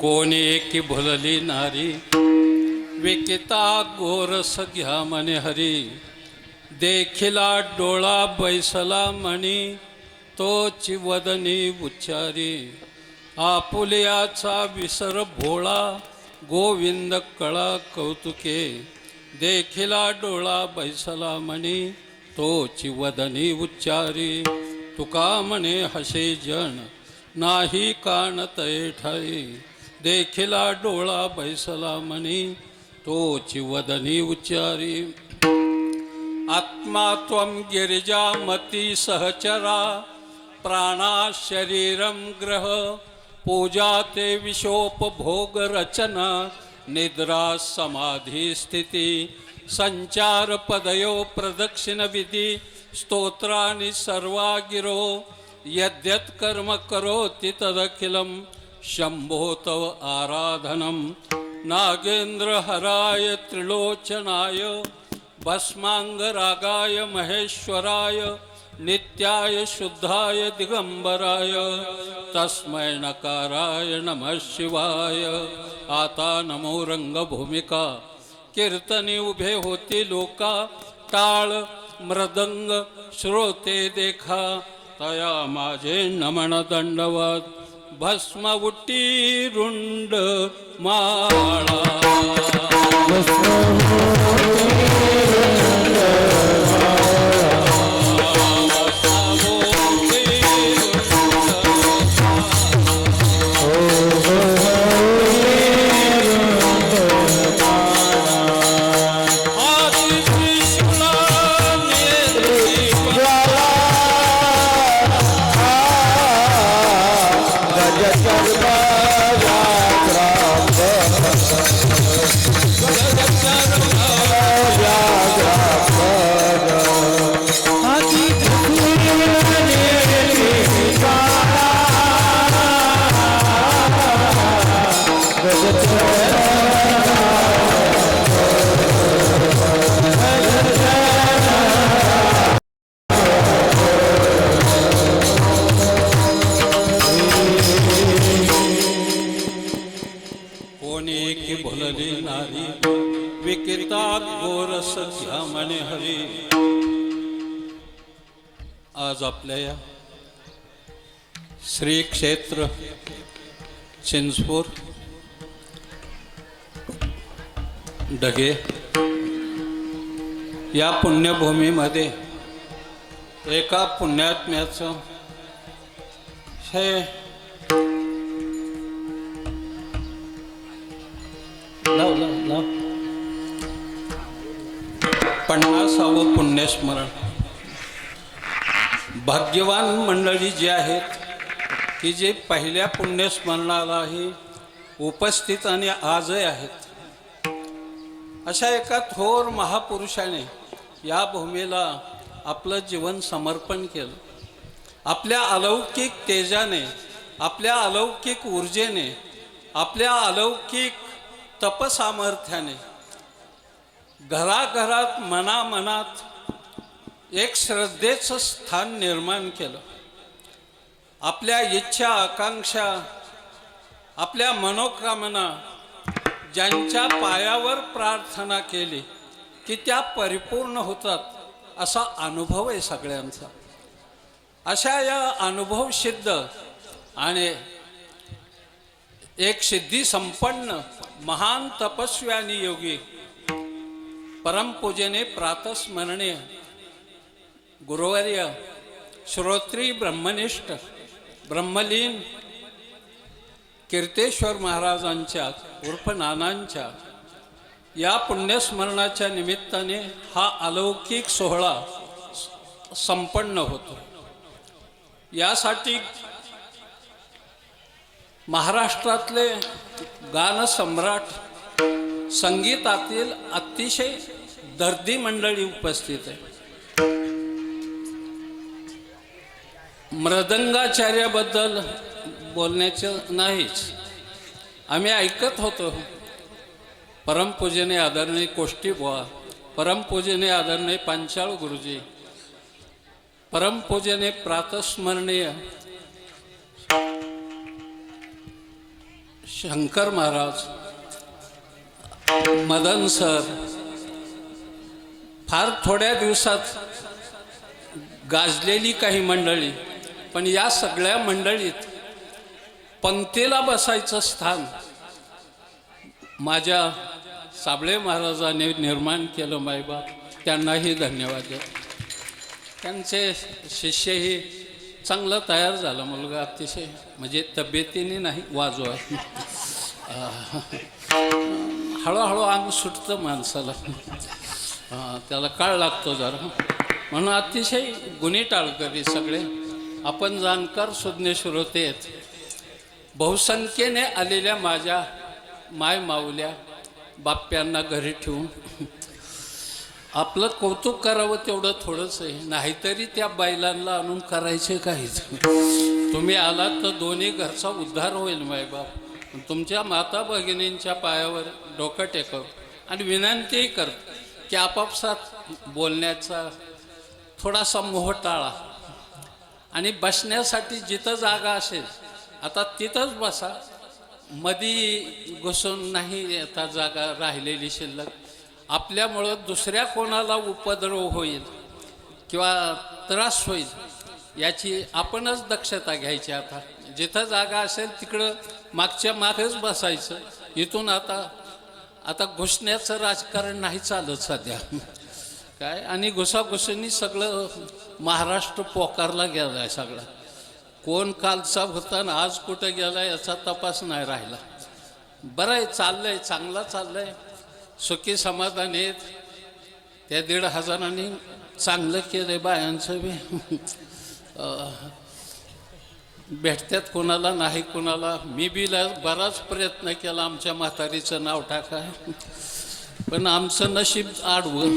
कोणी की भुलली नारी विकिता गोरस घ्या म्हणे हरी देखिला डोळा बैसला म्हणी तोची वदनी उच्चारी आपुलियाचा विसर भोळा गोविंद कळा कौतुके देखिला डोळा बैसला म्हणी तोची वदनी उच्चारी तुका म्हणे हसे जन नाही कानतय ठाई देखिला डोळा बैसला म्हणी तोची वदनी उच्चारी आत्मा त्वं गिरिजामती सहचरा प्राणा शरीरं ग्रह पूजा ते विशोपभोग रचना निद्रा समाधी स्थिती संचार पदयो प्रदक्षिण विधी स्तोत्रानि सर्वा गिरो यद्यत् कर्म करोति तदखिलं शंभो तव आराधनं नागेंद्र हराय त्रिलोचनाय भस्मांगरागाय महेश्वराय नित्याय शुद्धाय दिगंबराय तस्मै नकाराय नमः शिवाय। आता नमो रंगभूमिका कीर्तनी उभे होती लोका टाळ मृदंग श्रोते देखा तया माझे नमन दंडवत भस्म उट्टी रुंड माळा भुलली नारी विकिता गोरस घ्या म्हणे हरी। आज आपल्या या श्री क्षेत्र चिंचपूर ढगे या पुण्यभूमीमध्ये एका पुण्यात्म्याचं हे लाव 50वे पुण्यस्मरण। भाग्यवान मंडळी जी आहेत की जे पहिल्या पुण्यस्मरणालाही उपस्थित आणि आजही आहेत, अशा एका थोर महापुरुषाने या भूमीला आपलं जीवन समर्पण केलं। आपल्या अलौकिक तेजाने, आपल्या अलौकिक ऊर्जेने, आपल्या अलौकिक तपसामर्थ्याने घराघरात मनामनात एक श्रद्धेचं स्थान निर्माण केलं। आपल्या इच्छा आकांक्षा, आपल्या मनोकामना ज्यांच्या पायावर प्रार्थना केली की त्या परिपूर्ण होतात असा अनुभव आहे सगळ्यांचा। अशा या अनुभव सिद्ध आणि एक सिद्धी संपन्न महान तपस्वी आणि योगी परमपूजने प्रातस्मरणीय गुरुवर्य श्रोत्री ब्रह्मनिष्ठ ब्रह्मलीन कीर्तेश्वर महाराजांच्या उर्फ नानांच्या या पुण्यस्मरणाच्या निमित्ताने हा अलौकिक सोहळा संपन्न होतो। यासाठी महाराष्ट्रातले गानसम्राट संगीतातील अतिशय दर्दी मंडळी उपस्थित आहे। मृदंगाचार्याबद्दल बोलण्याचं नाहीच, आम्ही ऐकत होतो। परमपूजने आदरणीय कोष्टी बुवा, परमपूजने आदरणीय पांचाळ गुरुजी, परमपूजने प्रातस्मरणीय शंकर महाराज, मदन सर, फार थोड्या दिवसात गाजलेली काही मंडळी, पण या सगळ्या मंडळीत पंक्तीला बसायचं स्थान माझ्या साबळे महाराजांनी निर्माण केलं. मायबाप त्यांनाही धन्यवाद द्या. त्यांचे शिष्यही चांगलं तयार झालं. मुलगा अतिशय म्हणजे तब्येतीने नाही, वाजवा. हळूहळू अंग सुटतं माणसाला, त्याला काळ लागतो जरा. म्हणून अतिशय गुणी टाळकरी सगळे आपण जाणकार सुज्ञ श्रोते आहेत. बहुसंख्येने आलेल्या माझ्या माय माऊल्या बाप्यांना घरी ठेवून आपलं कौतुक करावं तेवढं थोडंच आहे. नाहीतरी त्या बैलांना आणून करायचे काहीच. तुम्ही आलात तर दोन्ही घरचा उद्धार होईल. मायबाप तुमच्या माता भगिनींच्या पायावर डोकं टेकव आणि विनंतीही कर की आपापसात बोलण्याचा थोडासा मोह टाळा आणि बसण्यासाठी जिथं जागा असेल आता तिथंच बसा. मधी घुसून नाही आता जागा राहिलेली शिल्लक. आपल्यामुळं दुसऱ्या कोणाला उपद्रव होईल किंवा त्रास होईल याची आपणच दक्षता घ्यायची. आता जिथं जागा असेल तिकडं मागच्या मागेच बसायचं. इथून आता घुसण्याचं राजकारण नाही चालत सध्या काय. आणि घुसाघुसींनी सगळं महाराष्ट्र पोकारला गेला आहे. सगळा कोण कालचा होता ना आज कुठं गेला याचा तपास नाही राहिला. बरं आहे, चाललंय, चांगला चाललंय, सुखी समाधान आहेत. त्या 1,500 चांगलं केलंय. बायांचं बी भेटतात कोणाला नाही कोणाला. मी बीला बराच प्रयत्न केला आमच्या म्हातारीचं नाव टाकाय, पण आमचं नशीब आडवं.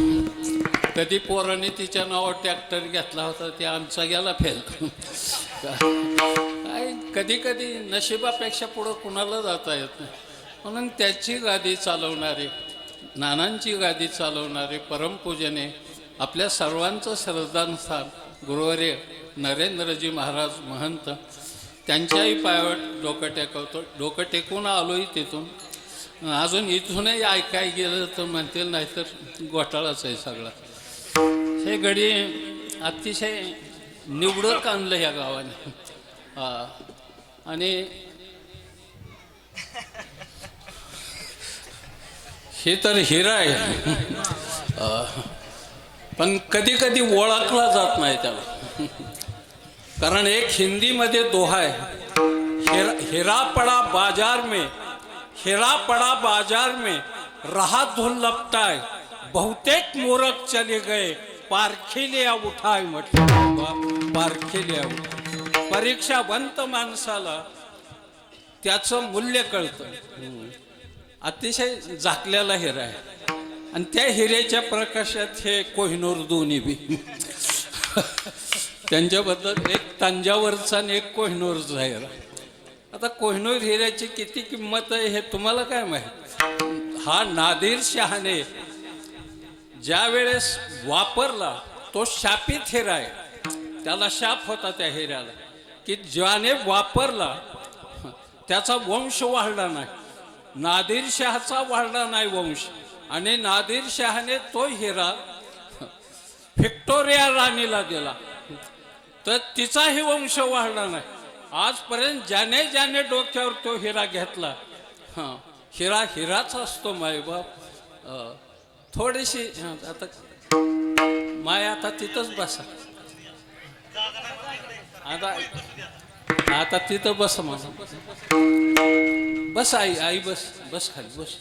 कधी पोराने तिच्या नावावर ट्रॅक्टर घेतला होता ते आमचा गेला फेल. काय कधी कधी नशिबापेक्षा पुढं कुणाला जाता येत नाही. म्हणून त्याची गादी चालवणारे, नानांची गादी चालवणारे परमपूजने आपल्या सर्वांचं श्रद्धास्थान गुरुवर्य नरेंद्रजी महाराज महंत त्यांच्याही पायावर डोकं टेकवतो. डोकं टेकून आलोही तिथून. अजून इथूनही ऐकाय गेलं तर म्हणतील नाहीतर घोटाळाच आहे सगळा. हे गडी अतिशय निवडक आणलं ह्या गावाने. आणि हे तर हिरा आहे, पण कधी कधी ओळखला जात नाही त्याला. कारण एक हिंदीमध्ये दोहा आहे, हिरा पड़ा बाजार में, हिरा पड़ा बाजार में रहा धूल लपटाय, बहुतेक मूरख चले गए पारखेलिया उठाय. म्हटलं पारखेलिया उठाय. परीक्षावंत माणसाला त्याचं मूल्य कळतं. अतिशय झाकलेला हिरा आहे आणि त्या हिऱ्याच्या प्रकाशात हे कोहिनूर दोन्ही बी. त्यांच्याबद्दल एक तंजावरचा आणि एक कोहिनूरचा हिरा. आता कोहिनूर हिऱ्याची किती किंमत आहे हे तुम्हाला काय माहित. हा नादिर शहाने ज्या वेळेस वापरला तो शापित हिरा आहे. त्याला शाप होता त्या हिऱ्याला की ज्याने वापरला त्याचा वंश वाढला नाही. नादिर शहाचा वाढला नाही वंश. आणि नादिर शहाने तो हिरा व्हिक्टोरिया राणीला दिला तर तिचाही वंश वाढला नाही. आजपर्यंत ज्याने ज्याने डोक्यावर तो हिरा घेतला, हिरा हिराच असतो. मायबाप थोडीशी आता माय आता तिथंच बसा. आता तिथं बस मला. बस आई बस बस खाली बस.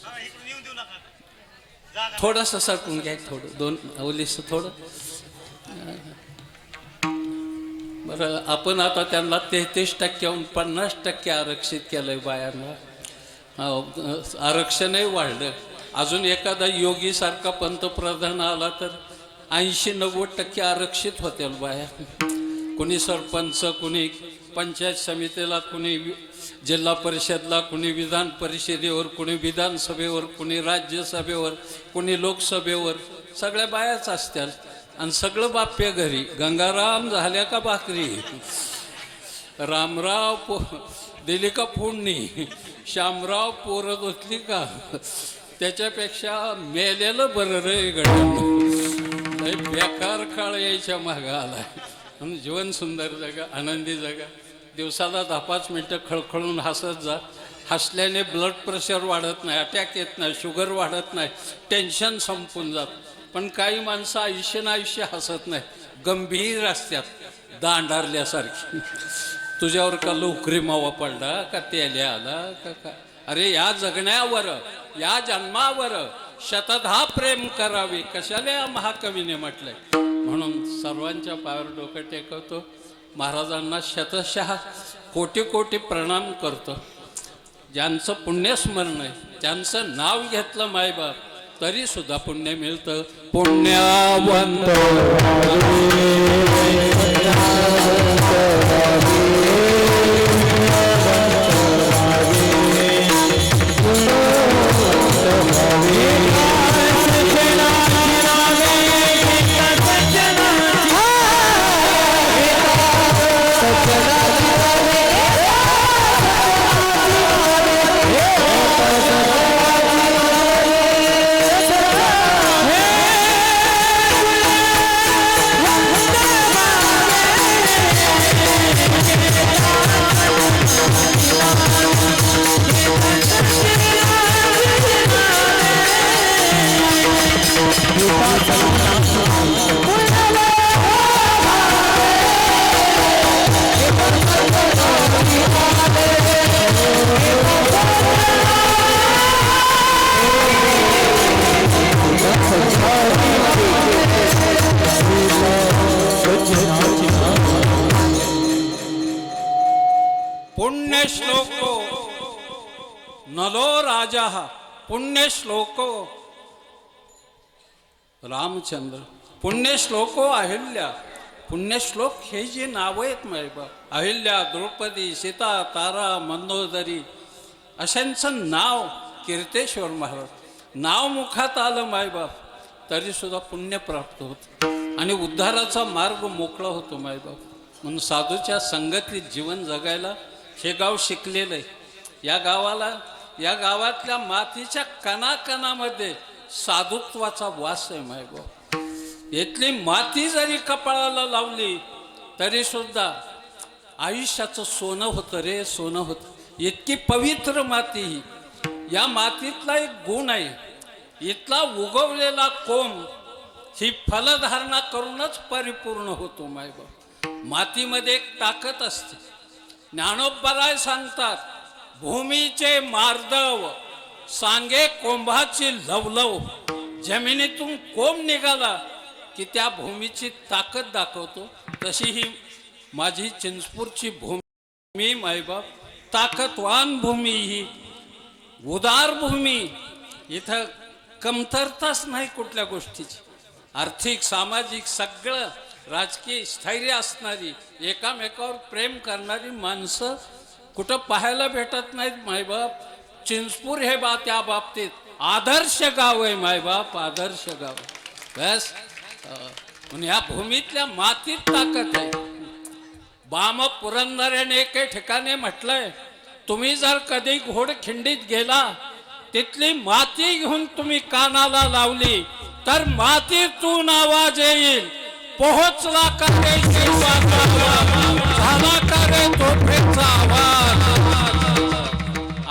थोडंसं सरकून घ्या, थोडं दोन अवलीस थोडं. बरं, आपण आता त्यांना 33% 50% आरक्षित केलंय बायांना. आरक्षणही वाढलं. अजून एखादा योगीसारखा पंतप्रधान आला तर 80-90% आरक्षित होतील बाया. कुणी सरपंच, कुणी पंचायत समितीला, कुणी जिल्हा परिषदला, कुणी विधान परिषदेवर, कुणी विधानसभेवर, कुणी राज्यसभेवर, कुणी लोकसभेवर. सगळ्या बायाच असतात आणि सगळं बाप्य घरी. गंगाराम झाल्या का भाकरी. रामराव दिली का फोडणी, शामराव पोरं धुतली का, त्याच्यापेक्षा मेलेलं बरं रे गड्यांना. बेकार काळ यायच्या मागं आलाय. म्हणून जीवन सुंदर जगा, आनंदी जगा. दिवसाला 10-5 मिनटं खळखळून हसत जा. हसल्याने ब्लड प्रेशर वाढत नाही, अटॅक येत नाही, शुगर वाढत नाही, टेन्शन संपून जात. पण काही माणसं आयुष्य हसत नाही, गंभीर असतात, दांडारल्यासारखी. तुझ्यावर का लोकरी मावा पडला का तेल्या आला का काय. अरे या जगण्यावर, या जन्मावर शतधा प्रेम करावे, कशाला या महाकवीने म्हटलंय. म्हणून सर्वांच्या पायावर डोकं टेकवतो, महाराजांना शतशः कोटी कोटी प्रणाम करतो. ज्यांचं पुण्यस्मरण आहे, ज्यांचं नाव घेतलं मायबाप तरी सुद्धा पुण्य मिळतं. पुण्यवंत पुण्यश्लोको नलो राजा, पुण्यश्लोको रामचंद्र, पुण्यश्लोको अहिल्या. पुण्यश्लोक हे जी नावं आहेत मायबा, अहिल्या, द्रौपदी, सीता, तारा, मंदोदरी, अशांचं नाव कीर्तेश्वर महाराज. नाव मुखात आलं मायबाप तरी सुद्धा पुण्य प्राप्त होतं आणि उद्धाराचा मार्ग मोकळा होतो मायबाप. म्हणून साधूच्या संगतीत जीवन जगायला हे गाव शिकलेलं आहे. या गावातल्या मातीच्या कणाकणामध्ये साधुत्वाचा वास आहे मायबाप. इथली माती जरी कपाळाला लावली तरी सुद्धा आयुष्याचं सोनं होतं रे, सोनं होतं. इतकी पवित्र माती ही. या मातीतला एक गुण आहे, इथला उगवलेला कोंब ही फलधारणा करूनच परिपूर्ण होतो मायबाप. मातीमध्ये एक ताकद असते. ज्ञानोबराय सांगतात, भूमीचे मार्दव सांगे कोंभाची लवलव. जमिनीतून कोंब निघाला की त्या भूमीची ताकद दाखवतो. तशी ही माझी चिंचपूरची भूमी मायबाप ताकदवान भूमी, ही उदार भूमी. इथं कमतरताच नाही कुठल्या गोष्टीची. आर्थिक, सामाजिक, सगळं राजकीय स्थैर्य असणारी, एकामेकावर प्रेम करणारी माणसं कुठं पाहायला भेटत नाहीत मायबाप. चिंचपूर हे त्या बाबतीत आदर्श गाव आहे मायबाप, आदर्श गाव. बस म्हणून या भूमीतल्या मातीत ताकद आहे. बाम पुरंदरेने एके ठिकाणी म्हटलंय, तुम्ही जर कधी घोडखिंडीत गेला, तिथली माती घेऊन तुम्ही कानाला लावली तर मातीतून आवाज येईल, पोहोचला का रे शिवाचा, झाला का रे तोफेचा आवाज.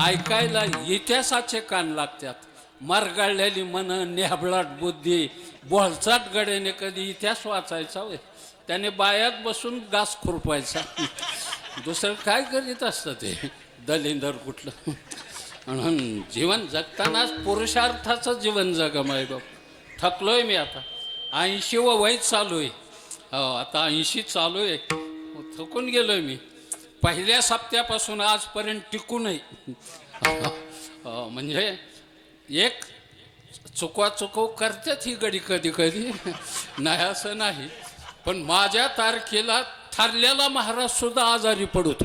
ऐकायला इतिहासाचे कान लागतात. मरगळलेली मन, नेहबळाट बुद्धी, बोळचाट गडेने कधी इतिहास वाचायचा होय? त्याने बायात बसून घास खुरपायचा. दुसरं काय करीत असतं ते दलिंदर कुठलं. म्हणून जीवन जगतानाच पुरुषार्थाचं जीवन जगा मायबाप. थकलोय मी आता. 80व वय चालू आहे. हो, आता 80 चालू आहे. थकून गेलोय मी. पहिल्या सप्त्यापासून आजपर्यंत टिकूनही. म्हणजे एक चुकव करतात ही गडी कधी कधी, नाही असं नाही. पण माझ्या तारखेला ठरलेला महाराज सुद्धा आजारी पडतो.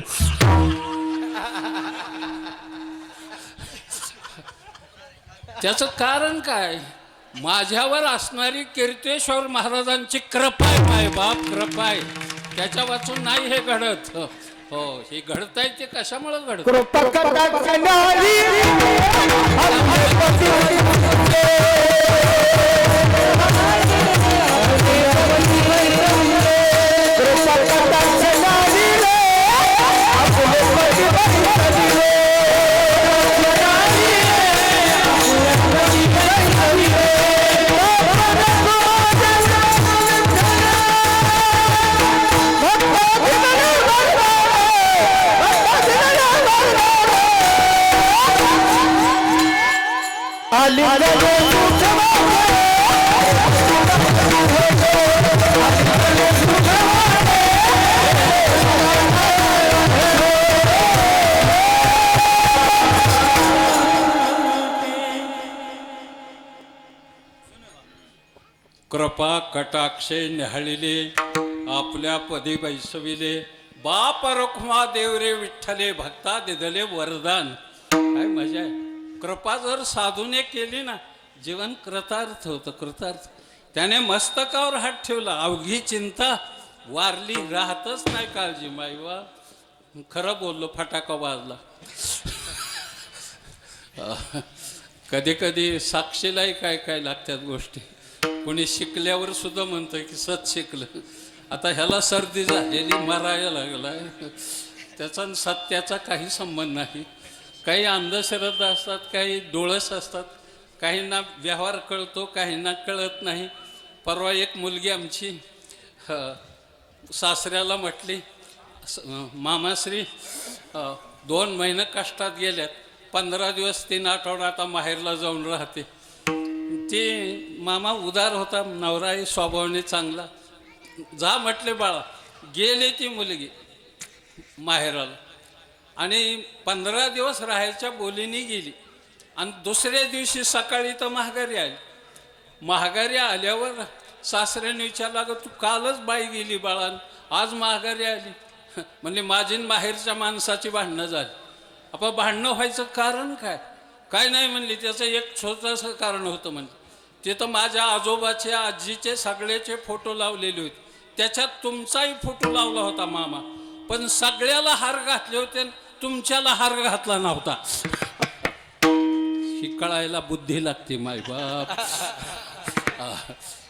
त्याचं कारण काय? माझ्यावर असणारी कीर्तेश्वर महाराजांची कृपा आहे मायबाप, कृपा आहे. त्याच्या वाचून नाही हे घडत. हो, हे घडताय ते कशामुळे घडत? कृपा कटाक्षाने कृपा कटाक्षे न्याहाळिले आपल्या पदी बैसविले बाप रखुमा देवरे विठ्ठले भक्ता दिदले वरदान. काय मजा आहे. कृपा जर साधूने केली ना जीवन कृतार्थ होतं, कृतार्थ. त्याने मस्तकावर हात ठेवला, अवघी चिंता वारली, राहतच नाही काळजी. माईवा खरं बोललो, फटाका वाजला. कधी कधी साक्षीलाही काय काय लागतात गोष्टी. कोणी शिकल्यावर सुद्धा म्हणतं की सत शिकलं. आता ह्याला सर्दी झालेली, मरायला लागलाय, त्याचा सत्याचा काही संबंध नाही. काही अंधश्रद्धा असतात, काही डोळस असतात, काहींना व्यवहार कळतो, काहींना कळत नाही. परवा एक मुलगी आमची सासऱ्याला म्हटली, मामाश्री 2 महिने कष्टात गेल्यात, 15 दिवस 3 आठवडा आता माहेरला जाऊन राहते. ते मामा उदार होता, नवराही स्वभावाने चांगला. जा म्हटले बाळा. गेले ती मुलगी माहेराला आणि 15 दिवस राहायच्या बोलीने गेली आणि दुसऱ्या दिवशी सकाळी तर माघारी आली. माघारी आल्यावर सासऱ्याने विचारलं, अगं तू कालच बाई गेली बाळा, आज माघारी आली. म्हणजे माझी माहेरच्या माणसाची भांडणं झाली. आपण भांडणं व्हायचं कारण काय? काय नाही म्हणली, त्याचं एक छोटंसं कारण होतं. म्हणजे तिथं माझ्या आजोबाचे आजीचे सगळ्याचे फोटो लावलेले होते, त्याच्यात तुमचाही फोटो लावला होता मामा, पण सगळ्याला हार घातले होते, तुमच्याला हार घातला नव्हता. ही कळायला बुद्धी लागते मायबाप.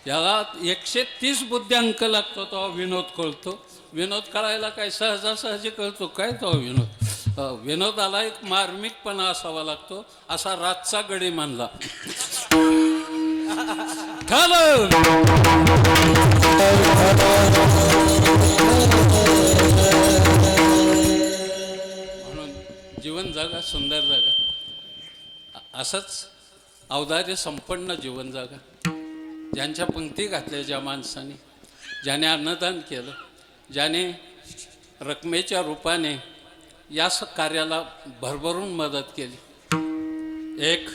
याला 130 बुद्ध्यांक लागतो तो विनोद कळतो. विनोद कळायला काय सहजासहजी कळतो काय तो विनोद? विनोदाला एक मार्मिकपणा असावा लागतो. असा रातचा गडी मानला. म्हणून जीवन जगा, सुंदर जगा, असंच औदार्य संपन्न जीवन जगा. ज्यांच्या पंक्ती घातल्या, ज्या माणसाने, ज्याने अन्नदान केलं, ज्याने रकमेच्या रूपाने या कार्याला भरभरून मदत केली. एक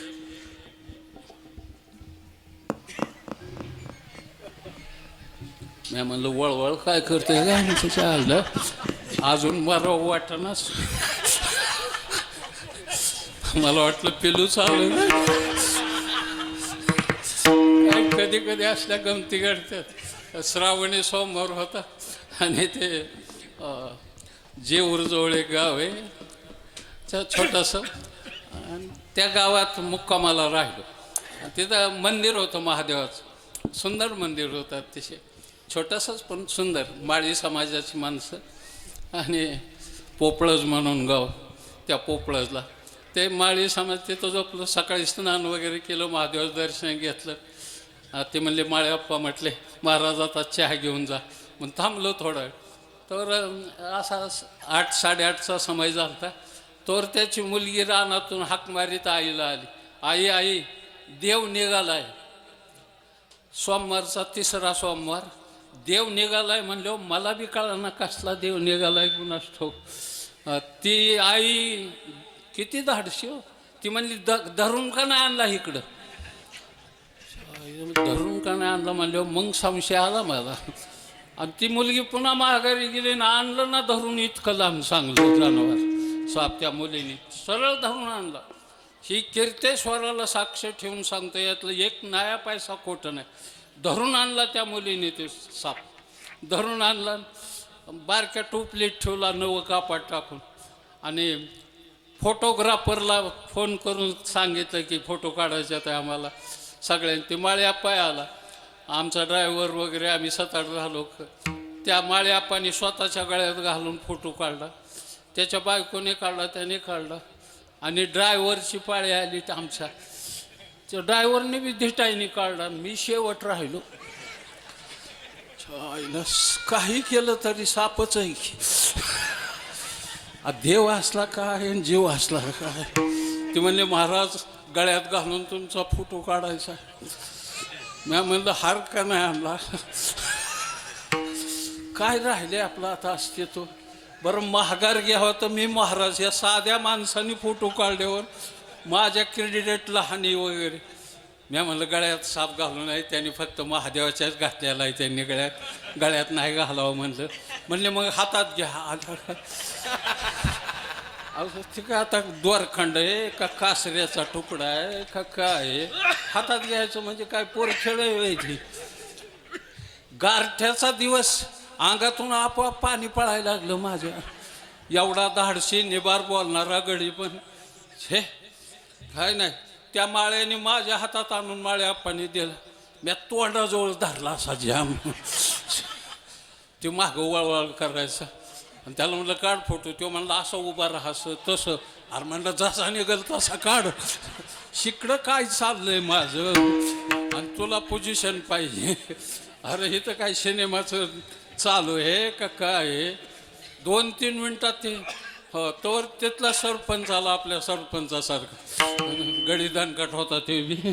मी म्हणलं वळवळ काय करते आलं, अजून मला वाटणाच. मला वाटलं पिलू चालू. कधी कधी असल्या गमती घडतात. श्रावणी सोमवार होता आणि ते जे उरजवळ एक गाव आहे, त्या छोटंसं, त्या गावात मुक्कामाला राहिलो. तिथं मंदिर होतं महादेवाचं, सुंदर मंदिर होतं, अतिशय छोटंसंच पण सुंदर. माळी समाजाची माणसं आणि पोपळज म्हणून गाव, त्या पोपळजला ते माळी समाज. तिथं झोपलो, सकाळी स्नान वगैरे केलं, महादेवाचं दर्शन घेतलं. ते म्हणले माळेप्पा, म्हटले महाराज आता चहा घेऊन जा. मग थांबलो थोडा. तर असा 8 साडेआठचा समय झाला. तर त्याची मुलगी रानातून हाक मारीत आईला आली, आई आई देव निघालाय. सोमवारचा 3रा सोमवार, देव निघालाय म्हणलो. मला बी कळना कसला देव निघालाय कुणास ठाऊक. ती आई किती धाडशी हो. ती म्हणली धरून का नाही आणला इकडं, धरून का नाही आणलं म्हणलं. मग संशय आला मला. आणि ती मुलगी पुन्हा माघारी गेली ना, आणलं ना धरून इतकं लांब चांगलं जनावर साप. त्या मुलीने सरळ धरून आणला. ही कीर्तेश्वराला साक्ष ठेवून सांगतो, यातलं एक नया पैसा खोटं नाही. धरून आणला त्या मुलीने ते साप, धरून आणला. बारक्या टोपलीत ठेवला नवं कापड टाकून आणि फोटोग्राफरला फोन करून सांगितलं की फोटो काढायचा आहे आम्हाला सगळ्यांनी. ते माळी आप्पा आला, आमचा ड्रायव्हर वगैरे आम्ही 7-8 झालो. त्या माळी आप्पाने स्वतःच्या गळ्यात घालून फोटो काढला, त्याच्या बायकोने काढला, त्याने काढला आणि ड्रायव्हरची पाळी आली आमच्या. त्या ड्रायव्हरने बी धिटाईने काढला, मी शेवट राहिलो. काही केलं तरी सापच आहे की. देव असला काय आणि जीव असला काय. ते म्हणले महाराज गळ्यात घालून तुमचा फोटो काढायचा. मी म्हणलं हार का नाही आणला. काय राहिले आपलं आता अस्तित्व. बरं महागार घ्यावं तर मी महाराज या साध्या माणसाने फोटो काढल्यावर माझ्या क्रेडिटला हानी वगैरे. मी म्हणलं गळ्यात साप घालून आहे, त्यांनी फक्त महादेवाच्याच घातलेला आहे, त्यांनी गळ्यात नाही घालावं म्हणलं. म्हणले मग हातात घ्या. ठीक आहे, आता द्वारखंड आहे का कासऱ्याचा तुकडा आहे का काय आहे, हातात घ्यायचं म्हणजे काय पोरखेळ व्हायची. गारठ्याचा दिवस अंगातून आपोआप पाणी पळायला लागलं माझ्या. एवढा धाडशी निबार बोलणारा गडी पण हे काय नाही. त्या माळ्याने माझ्या हातात आणून माळ्या आप्पांनी दिला. मी तोंडाजवळ धरला असा जाम. ते मागं वळवळ करायचा आणि त्याला म्हणलं काढ फोटो. तो म्हणलं असं उभा राहा असं तसं. अरे म्हणलं जसा निघल तसा काढ. शिकडं काय चाललंय माझं आणि तुला पोझिशन पाहिजे. अरे हे तर काय सिनेमाचं चालू आहे का काय आहे. 2-3 मिनटात ते हो तोवर तिथला सरपंच आला, आपल्या सरपंचासारखं गडी दणकट होता ते बी.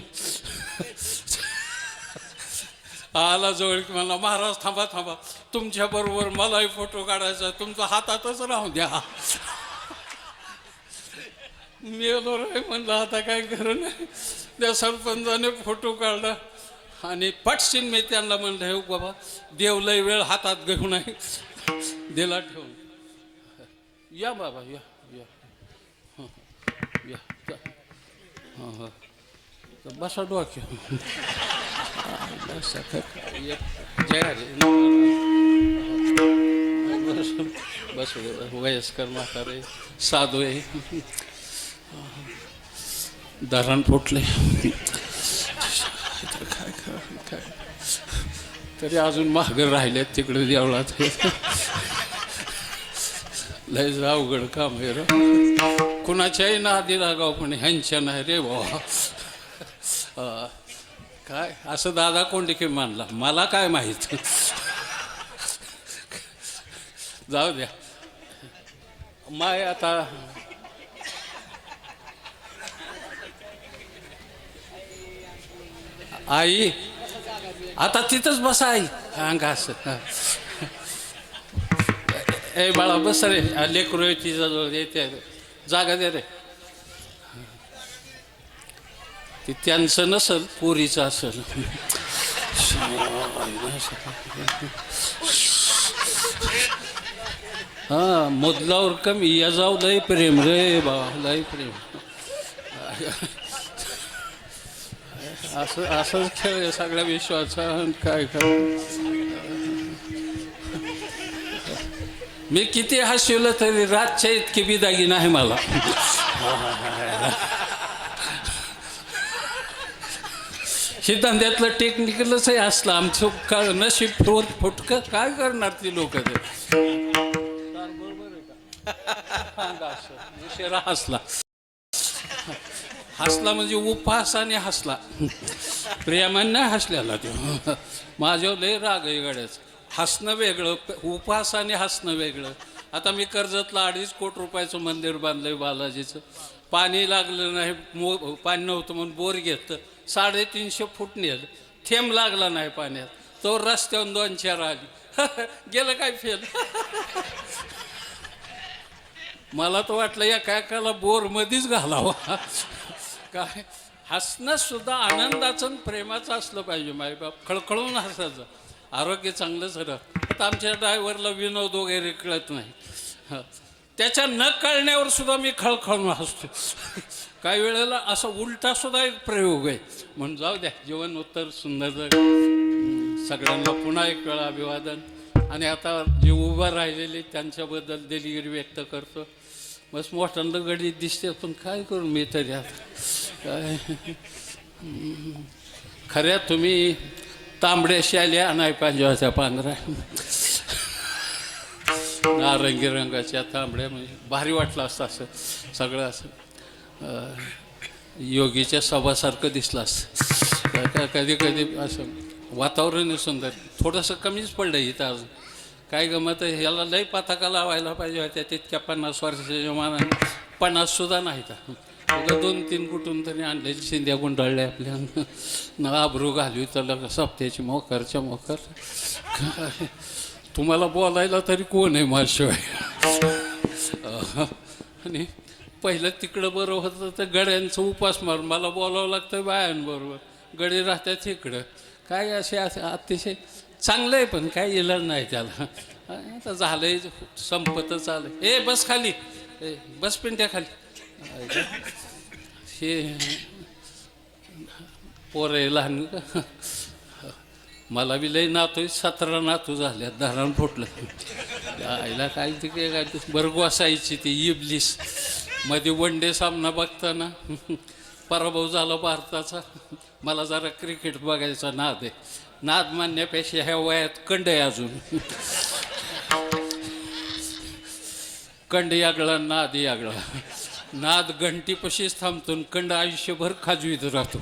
आला जवळ की मला महाराज थांबा थांबा, तुमच्याबरोबर मलाही फोटो काढायचा, तुमचा हातातच राहू द्या. मेलो रे म्हणलं आता काय खरं नाही. त्या सरपंचाने फोटो काढला आणि पटशीन मी त्यांना म्हणलं हे बाबा देव लय वेळ हातात घेऊन आहे, दिला ठेवून. या बाबा या या या हां हां बसा डोक्या. जय बस वयस्कर म्हातारे साधू आहे. धरण फुटले काय तरी अजून मागं राहिले तिकडे देवळात. लय अवघड काम आहे रे. कुणाच्याही नादी लागाव पण ह्यांच्या नाही रे बाबा. काय असं दादा कोंडिके मानला, मला काय माहीत. जाऊ द्या. माय आता आई आता तिथंच बसा. आई अंगा असं ए बाळा बस रे. लेकरू आहे तिच्याजवळ येते, जागा दे रे. ते त्यांचं नसल, पोरीचं असेल. हां मुदलावर कमी या जाऊ. लय प्रेम रे बाबा, लय प्रेम. असंच खेळ आहे सगळ्या विश्वाचा. काय मी किती हसवलं तरी रातच्या इतकी बिदागी नाही मला. हे धंद्यातलं टेक्निकलच आहे असलं आमचं. का नशीब फुटकं काय करणार ती लोक. ते बरोबर आहे का. उशिरा हसला. हसला म्हणजे उपहासाने हसला, प्रेमाने नाही हसल्याला. ते माझ्यावर लय राग आहे गड्याचं. हसणं वेगळं, उपहासाने हसणं वेगळं. आता मी कर्जतला 2.5 कोटी रुपयाचं मंदिर बांधलंय बालाजीचं. पाणी लागलं नाही, पाणी नव्हतं म्हणून बोर घेतलं. 350 फूट नेलं, थेंब लागला नाही पाण्यात. तो रस्त्यावर 2-4 आली. गेलं काय फेल. मला तर वाटलं या काकाला बोरमध्येच घालावा. काय हसणं सुद्धा आनंदाचं प्रेमाचं असलं पाहिजे. मायबाप खळखळून हसायचं, आरोग्य चांगलंच राहतं. आता आमच्या ड्रायव्हरला विनोद वगैरे कळत नाही. त्याच्या न कळण्यावर सुद्धा मी खळखळून हसतो. काही वेळेला असा उलटा सुद्धा एक प्रयोग आहे. म्हणून जाऊ द्या. जीवन उत्तर सुंदर. सगळ्यांना पुन्हा एक वेळा अभिवादन. आणि आता जे उभं राहिलेले त्यांच्याबद्दल दिलगिरी व्यक्त करतो. बस मोठ्यांना गडीत दिसते, पण काय करू मी तरी आता काय. खऱ्या तुम्ही तांबड्या शाल्या आणाय पाहिजे होत्या, पांढऱ्या नारंगी रंगाच्या तांबड्या, म्हणजे भारी वाटलं असतं असं सगळं असं योगीच्या सभासारखं दिसलं असतं. कधी कधी असं वातावरण सुंदर, थोडंसं कमीच पडलं इथं अजून. काय गमत आहे, ह्याला लई पताका लावायला पाहिजे होत्या तितक्या 50 वर्षाच्या मानाने. 50सुद्धा नाही तर 2-3 कुठून तरी आणलेली शिंद्या गुंडाळल्या आपल्या न आबरू घालवी तर सप्त्याची मोकरच्या मोकर. तुम्हाला बोलायला तरी कोण आहे माझ्याशिवाय. आणि पहिलं तिकडं बरं होतं तर गड्यांचं उपास मारून मला बोलावं लागतं बायांबरोबर. गडी राहतात इकडं. काय असे अतिशय चांगलं आहे, पण काय इलाज नाही त्याला. आता झालंय, संपतच आलं. ए बस खाली, ए बस पिंट्या खाली. हे पोरं आहे लहान का. मला बी लई नातू 17 नातू झाल्या, धरण फुटलं. आईला काय ते काय बरं असायची ती इबलीस. मध्ये वन डे सामना बघताना पराभव झाला भारताचा. मला जरा क्रिकेट बघायचा नाद आहे. नाद मानण्यापेक्षा ह्या वयात कंड आहे अजून. कंड यागळा नाद यागळा. नाद घंटीपाशीच थांबतो, कंड आयुष्यभर खाजवीत राहतो.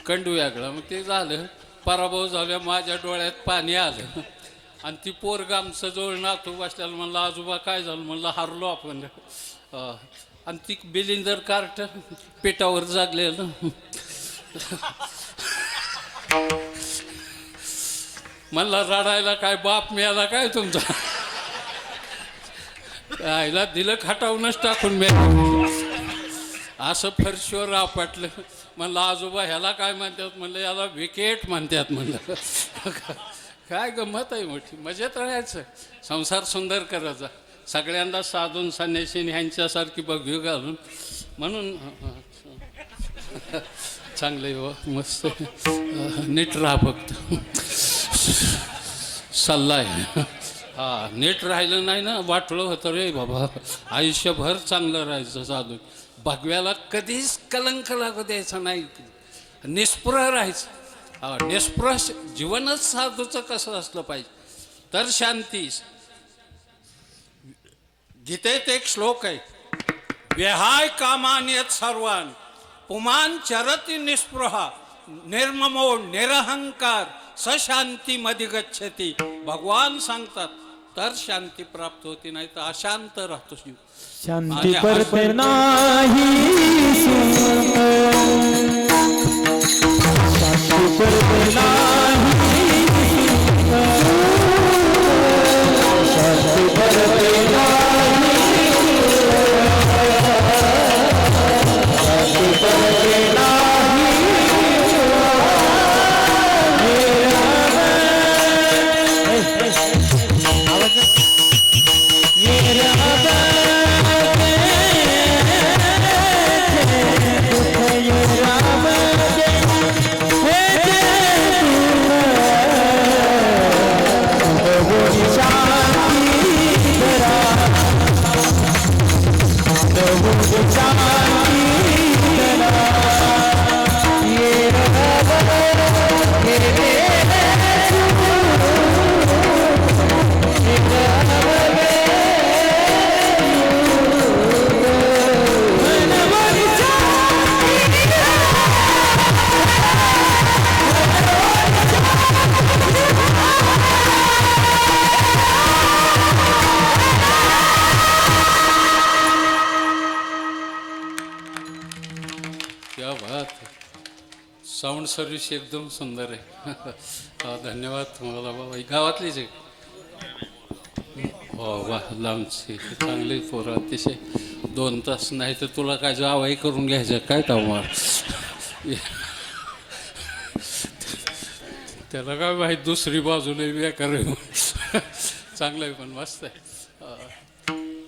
कंडू यागळा. मग ते झालं, पराभव झाल्या, माझ्या डोळ्यात पाणी आलं. आणि ती पोरग आमचं जवळ नातू बसल्याला म्हणलं आजोबा काय झालं, म्हणलं हारलो आपण. आणि ती बिलिंदर कार्ट पेटावर जागलेलं. म्हणला रडायला काय बाप मिळाला काय तुमचा. आईला दिलं खाटावूनच टाकून मी असं फरशीवर आपटलं. म्हणलं आजोबा ह्याला काय म्हणतात, म्हणलं याला विकेट म्हणतात. म्हणलं काय गंमत आहे मोठी. मजेत राहायचं, संसार सुंदर करायचा, सगळ्यांना साधून संन्यासी ह्यांच्यासारखी बघू घालून. म्हणून चांगलं हो, मस्त नीट राहा फक्त. सल्ला आहे. हा, नीट राहिलं नाही ना वाटलं होतं रे बाबा. आयुष्यभर चांगलं राहायचं साधून. भगव्याला कधीच कलंक लागू द्यायचा नाही, निस्पृह राहायचं. हा, निस्पृह जीवनच साधूचं कसं असलं पाहिजे तर शांती. गीतेत एक श्लोक आहे, व्यहाय कामान्यत सर्वान पुमान चरती निस्पृहा निर्ममो निरहंकार सशांती मध्ये गच्छती. भगवान सांगतात तर शांती प्राप्त होती, नाही तर अशांत राहतो जीव. शांती परत नाही शांती परत नाही शांती परत नाही शांती परत नाही. क्या बात, साऊंड सर्व्हिस एकदम सुंदर आहे. धन्यवाद तुम्हाला बाबा. गावातलीच आहे. हो वा, लांबची चांगली पोरं अतिशय. 2 तास नाही तर तुला काय जावाई करून घ्यायचं काय तावा. त्याला काय माहीत दुसरी बाजूने बेकार आहे. चांगलं आहे, पण मस्त आहे.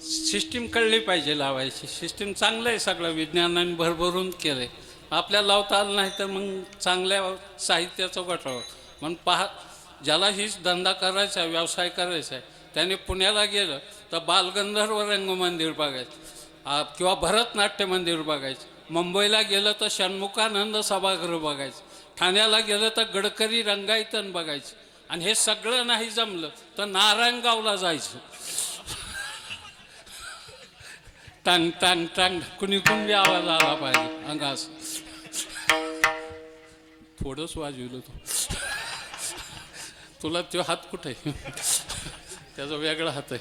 सिस्टीम कळली पाहिजे लावायची. सिस्टीम चांगलं आहे, सगळं विज्ञानाने भरभरून केलं आहे. आपल्याला लावता आलं नाही तर मग चांगल्या साहित्याचं गटावं म्हणून ज्याला हीच धंदा करायचा आहे, व्यवसाय करायचा आहे, त्याने पुण्याला गेलं तर बालगंधर्व रंगमंदिर बघायचं किंवा भरतनाट्य मंदिर बघायचं. मुंबईला गेलं तर षण्मुखानंद सभागृह बघायचं. ठाण्याला गेलं तर गडकरी रंगायतन बघायचं. आणि हे सगळं नाही जमलं तर नारायणगावला जायचं. टांग टांग टांग कुणी कुणी आवाज आला पाहिजे अंगास. थोडंच वाजवलं तू. तुला तो हात कुठे आहे? त्याचा वेगळा हात आहे.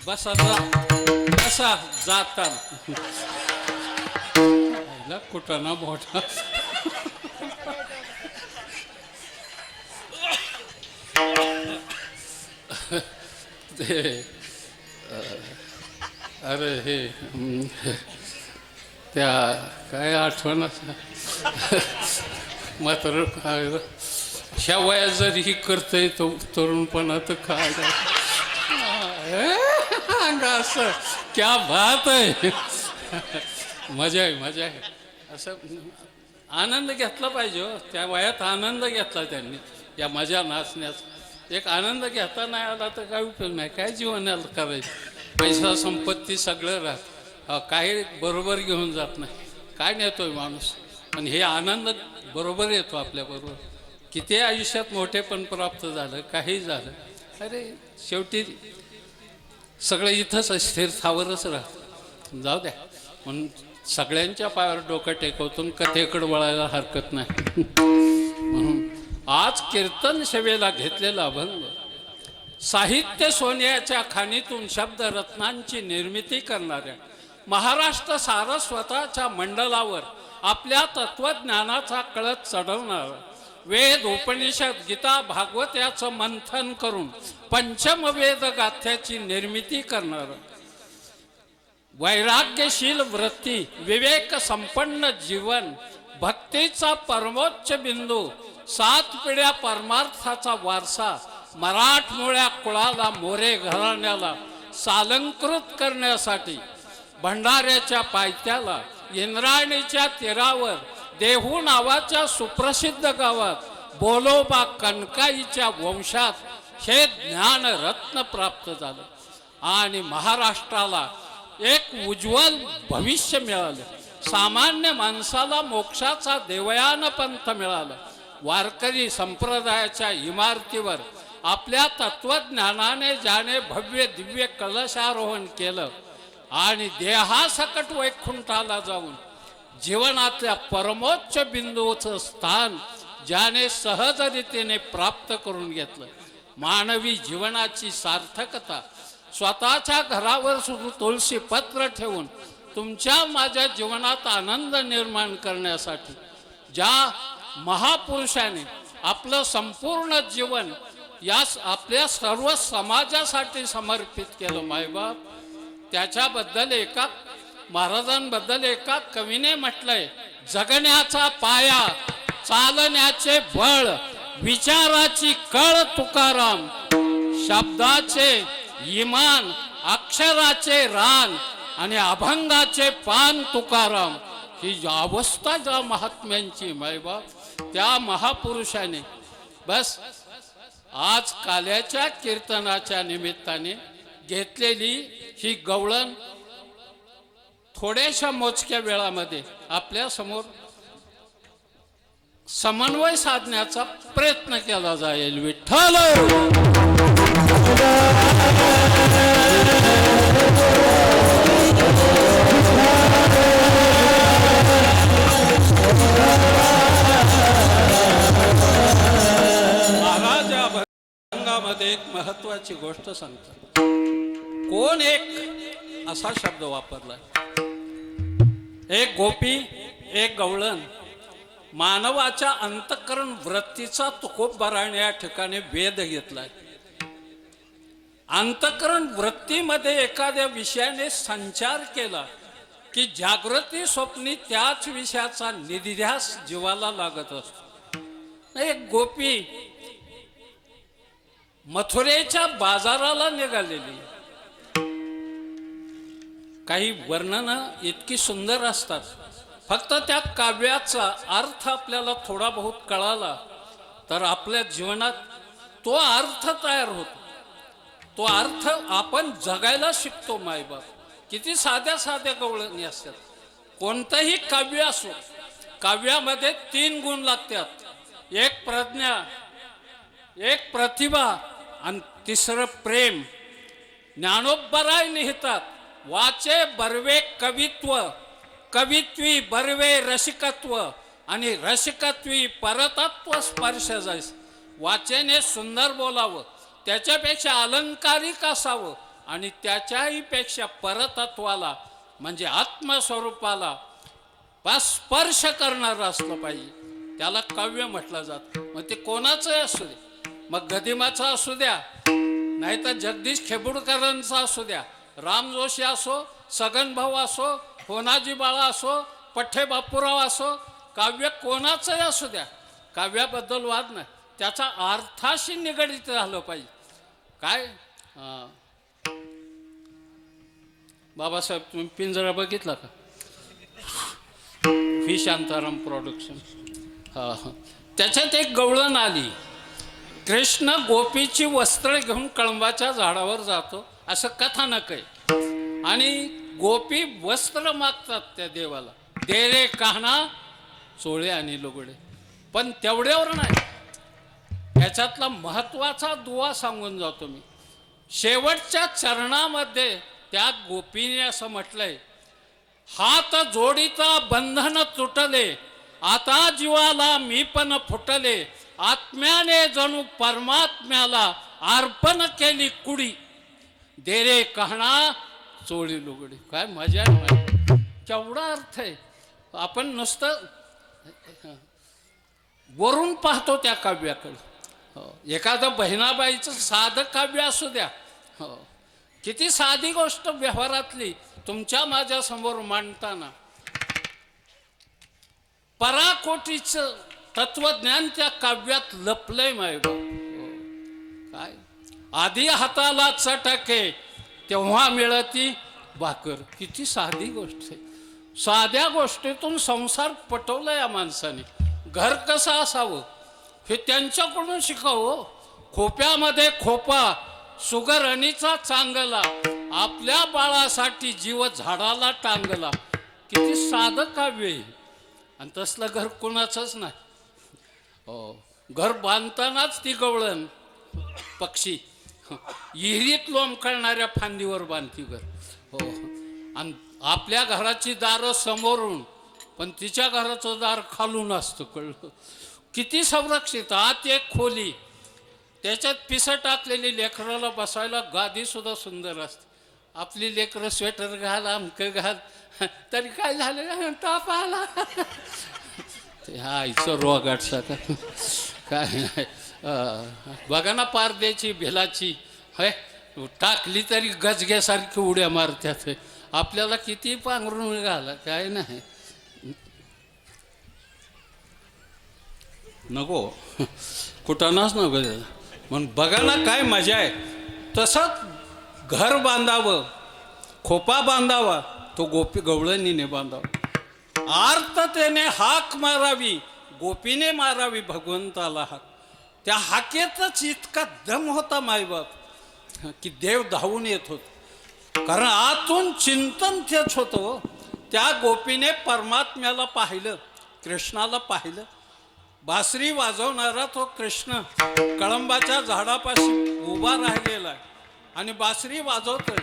बसा बसा जाताना कुठं ना मोठा. ते अरे हे त्या काय आठवण मात्र काय ह्या वयात जर ही करतंय तो तरुणपणा तर काय असं क्या बात आहे. मजा आहे मजा आहे. असं आनंद घेतला पाहिजे हो. त्या वयात आनंद घेतला त्यांनी या मजा नाचण्याचा. एक आनंद घेता नाही आला तर काय उपयोग नाही. काय जीवनाला करायचं. पैसा संपत्ती सगळं राहत काही बरोबर घेऊन जात नाही. काय नेतोय माणूस. पण हे आनंद बरोबर येतो आपल्याबरोबर. किती आयुष्यात मोठे पण प्राप्त झालं काही झालं अरे शेवटी सगळं इथंच स्थिर थावरच राहतं. जाऊ द्या म्हणून सगळ्यांच्या पायावर डोकं टेकवतून कथेकडे वळायला हरकत नाही. म्हणून आज कीर्तन सेवेला घेतलेला अभंग साहित्य सोन्याच्या खाणीतून शब्दरत्नांची निर्मिती करणाऱ्या महाराष्ट्र सारस्वताच्या मंडलावर आपल्या तत्वज्ञानाचा कळस चढवणारा वेद उपनिषद गीता भागवत याचं मंथन करून पंचमवेद गाथ्याची निर्मिती करणारं वैराग्यशील वृत्ती विवेक संपन्न जीवन भक्तीचा परमोच्च बिंदू 7 पिढ्या परमार्थाचा वारसा मराठमोळ्या कुळाला मोरे घराण्याला सालंकृत करण्यासाठी भंडाऱ्याच्या पायथ्याला इंद्रायणीच्या तीरावर देहू नावाच्या सुप्रसिद्ध गावात बोलोबा कनकाईच्या वंशात हे ज्ञान रत्न प्राप्त झालं आणि महाराष्ट्राला एक उज्ज्वल भविष्य मिळालं. सामान्य माणसाला मोक्षाचा देवयान पंथ मिळाला. वारकरी संप्रदायाच्या इमारतीवर आपल्या तत्वज्ञानाने ज्याने भव्य दिव्य कलशारोहण केलं आणि देहासकट वैकुंठाला जाऊन जीवनातल्या परमोच्च बिंदूचं स्थान ज्याने सहजरीतीने प्राप्त करून घेतलं. मानवी जीवनाची सार्थकता स्वतःच्या घरावर तुळशी पत्र ठेवून तुमच्या माझ्या जीवनात आनंद निर्माण करण्यासाठी ज्या महापुरुषाने आपलं संपूर्ण जीवन या आपल्या सर्व समाजासाठी समर्पित केलं मायबाप त्याच्याबद्दल महाराजांबद्दल एका कवीने म्हटलंय जगण्याचा पाया चालण्याचे बळ विचाराची कळ तुकाराम शब्दाचे इमान अक्षराचे रान आणि अभंगाचे पान तुकाराम. ही अवस्था ज्या महात्म्यांची मायबाप त्या महापुरुषाने बस आज काल्याच्या कीर्तनाच्या निमित्ताने घेतलेली ही गवळण थोड्याशा मोजक्या वेळामध्ये आपल्या समोर समन्वय साधण्याचा प्रयत्न केला जाईल. विठ्ठल महाराज या अभंगामध्ये एक महत्वाची गोष्ट सांगतात. कोण एक असा शब्द वापरला. एक गोपी एक गवळण, मानवाच्या अंतःकरण वृत्तीचा तुकोबराने या ठिकाणी वेध घेतलाय. अंतःकरण वृत्तीमध्ये एखाद्या विषयाने संचार केला की जागृती स्वप्नी त्याच विषयाचा निधिध्यास जीवाला लागत असतो. एक गोपी मथुरेच्या बाजाराला निघालेली. काही वर्णनं इतकी सुंदर असतात, फक्त त्या काव्याचा अर्थ आपल्याला थोडा बहुत कळाला तर आपल्या जीवनात तो अर्थ तयार होतो. तो अर्थ आपण जगायला शिकतो. मायबाप किती साध्या साध्या गवळणी असतात. कोणतंही काव्य असो, काव्यामध्ये 3 गुण लागतात. एक प्रज्ञा, एक प्रतिभा आणि तिसरं प्रेम. ज्ञानोबराय लिहितात, वाचे बर्वे कवित्व, कवित्वी बर्वे रसिकत्व आणि रसिकत्वी परतत्व स्पर्श जायस. वाचेने सुंदर बोलावं, त्याच्यापेक्षा अलंकारिक असावं आणि त्याच्याही पेक्षा परतत्वाला म्हणजे आत्मस्वरूपाला स्पर्श करणारं असलं पाहिजे. त्याला काव्य म्हटलं जातं. मग ते कोणाचंही असू दे, मग गदिमाचा असू द्या, नाहीतर जगदीश खेबुडकरांचा असू द्या, राम जोशी असो, सगन भाऊ असो, होनाजी बाळा असो, पठ्ठे बापूराव असो, काव्य कोणाचंही असू द्या, काव्याबद्दल वाद नाही, त्याचा अर्थाशी निगडित झालं पाहिजे. काय बाबासाहेब, तुम्ही पिंजरा बघितला का? V Shantaram production. त्याच्यात एक गवळण आली. कृष्ण गोपीची वस्त्र घेऊन कळंबाच्या झाडावर जातो असं कथानक आहे. आणि गोपी वस्त्र मागतात त्या देवाला, दे रे कहना चोळे आणि लुगडे. पण तेवढ्यावर नाही, ह्याच्यातला महत्वाचा दुवा सांगून जातो मी. शेवटच्या चरणामध्ये त्या गोपीने असं म्हटलंय, हात जोडीचा बंधन तुटले, आता जीवाला मी पण फुटले, आत्म्याने जणू परमात्म्याला अर्पण केली कुडी, दे रे कहना चोळी लुगडी. काय मजा आहे, केवढा अर्थ आहे. आपण नुसतं वरून पाहतो त्या काव्याकडे. एखादं बहिणाबाईचं साधं काव्य असू द्या, किती साधी गोष्ट व्यवहारातली तुमच्या माझ्या समोर मांडताना पराकोटीचं तत्वज्ञान त्या काव्यात लपलंय. मायबाप काय, आधी हाताला चटके तेव्हा मिळती भाकर. किती साधी गोष्ट आहे. साध्या गोष्टीतून संसार पटवला या माणसाने. घर कसं असावं हे त्यांच्याकडून शिकावं. खोप्यामध्ये खोपा, सुगरणीचा चांगला, आपल्या बाळासाठी जीव झाडाला टांगला. किती साधं काव्य आहे. आणि तसलं घर कोणाचंच नाही. घर बांधतानाच ती गवळण पक्षी विहिरीत लोंबकळणाऱ्या फांदीवर बांधती घर. आणि आपल्या घराची दारं समोरून, पण तिच्या घराचं दार खालून असतं. कळलं किती संरक्षित. आत एक खोली, त्याच्यात पिसं टाकलेली, लेकराला बसायला गादी सुद्धा सुंदर असते. आपली लेकरं स्वेटर घाल, अमकं घाल, तरी काय झालं, ताप आला, हा आईचं रोगाटसा काय नाही. बघा ना, पारद्याची भिलाची है टाकली तरी गजग्यासारखी उड्या मारत्यात. आपल्याला किती पांघरून घाला, काय नाही. नको कुठंनाच नको. म्हणून बघा ना काय मजा आहे. तसंच घर बांधावं, खोपा बांधावा, तो गोपी गवळणीने बांधावा. आर्ततेने हाक मारावी, गोपीने मारावी भगवंताला हाक. त्या हाकेतच इतका दम होता मायबाप की देव धावून येत होत. कारण आतून चिंतन तेच होतं. त्या गोपीने परमात्म्याला पाहिलं, कृष्णाला पाहिलं. बासरी वाजवणारा तो कृष्ण कळंबाच्या झाडापाशी उभा राहिलेला आहे आणि बासरी वाजवतोय.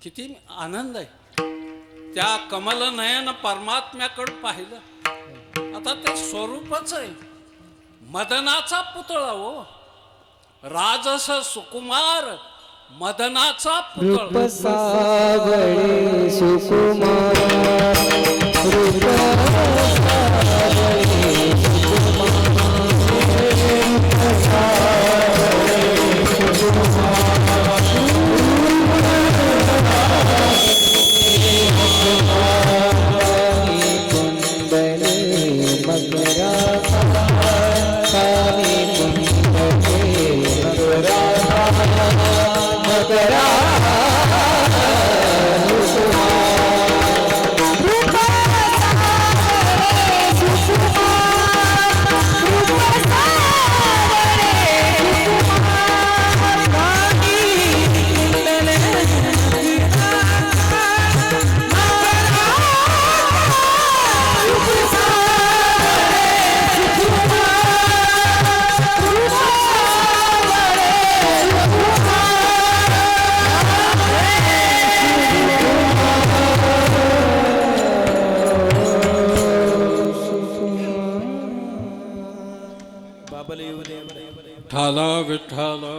किती आनंद आहे. त्या कमलनयन परमात्म्याकडे पाहिलं. आता ते स्वरूपच आहे. मदनाचा पुतळा हो, राजस सुकुमार मदनाचा रूप पुतळ सावळे सुकुमार रूप ठाला विठाला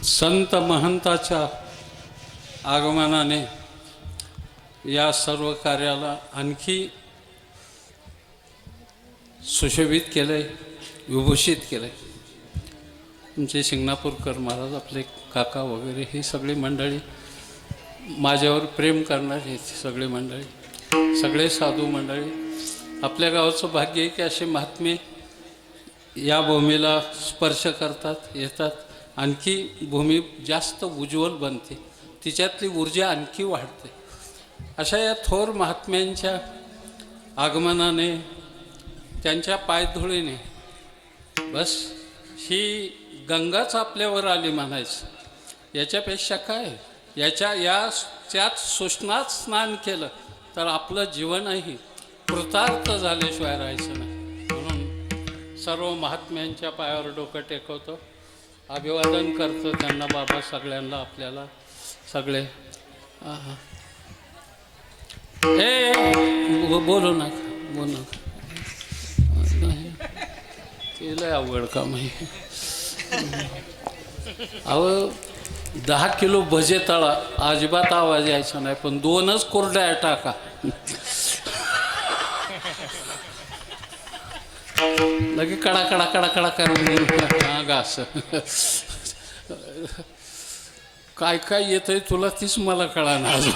संत महंताच्या आगमनाने या सर्व कार्याला आणखी सुशोभित केलंय, विभूषित केलंय. तुमचे शिंगणापूरकर महाराज, आपले काका वगैरे ही सगळी मंडळी, माझ्यावर प्रेम करणारी सगळी मंडळी, सगळे साधू मंडळी. आपल्या गावाचं भाग्य आहे की असे महात्मे या भूमीला स्पर्श करतात, येतात. आणखी भूमी जास्त उज्ज्वल बनते, तिच्यातली ऊर्जा आणखी वाढते. अशा या थोर महात्म्यांच्या आगमनाने, त्यांच्या पायधुळीने बस ही गंगाच आपल्यावर आली म्हणायचं. याच्यापेक्षा काय, त्यात सुष्णात स्नान केलं तर आपलं जीवनही कृतार्थ झाल्याशिवाय राहायचं नाही. म्हणून सर्व महात्म्यांच्या पायावर डोकं टेकवतो, अभिवादन करतो त्यांना. बाबा सगळ्यांना, आपल्याला सगळे बोलू नका, बोलू नका, केलं अवघड काम आहे. अहो 10 किलो भजे तळा, अजिबात आवाज यायचा नाही, पण 2च कोरड्या टाका, लगे कडा कडा कडा कडा करून घास. काय काय येतंय तुला तीच मला कळाना अजून.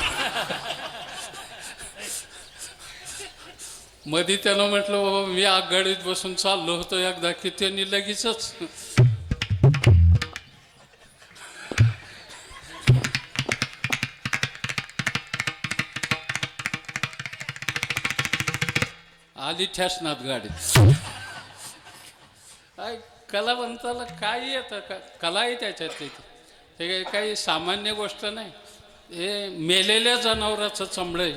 मध्ये त्यानं म्हटलं बाबा मी आगगाडीत बसून चाललो होतो एकदा, की त्यांनी लगेचच आली ठेसनात गाडी. काय कलावंताला काय येतं का, कलाही त्याच्यात येते. ते काही सामान्य गोष्ट नाही. हे मेलेल्या जनावराचं चमडं आहे.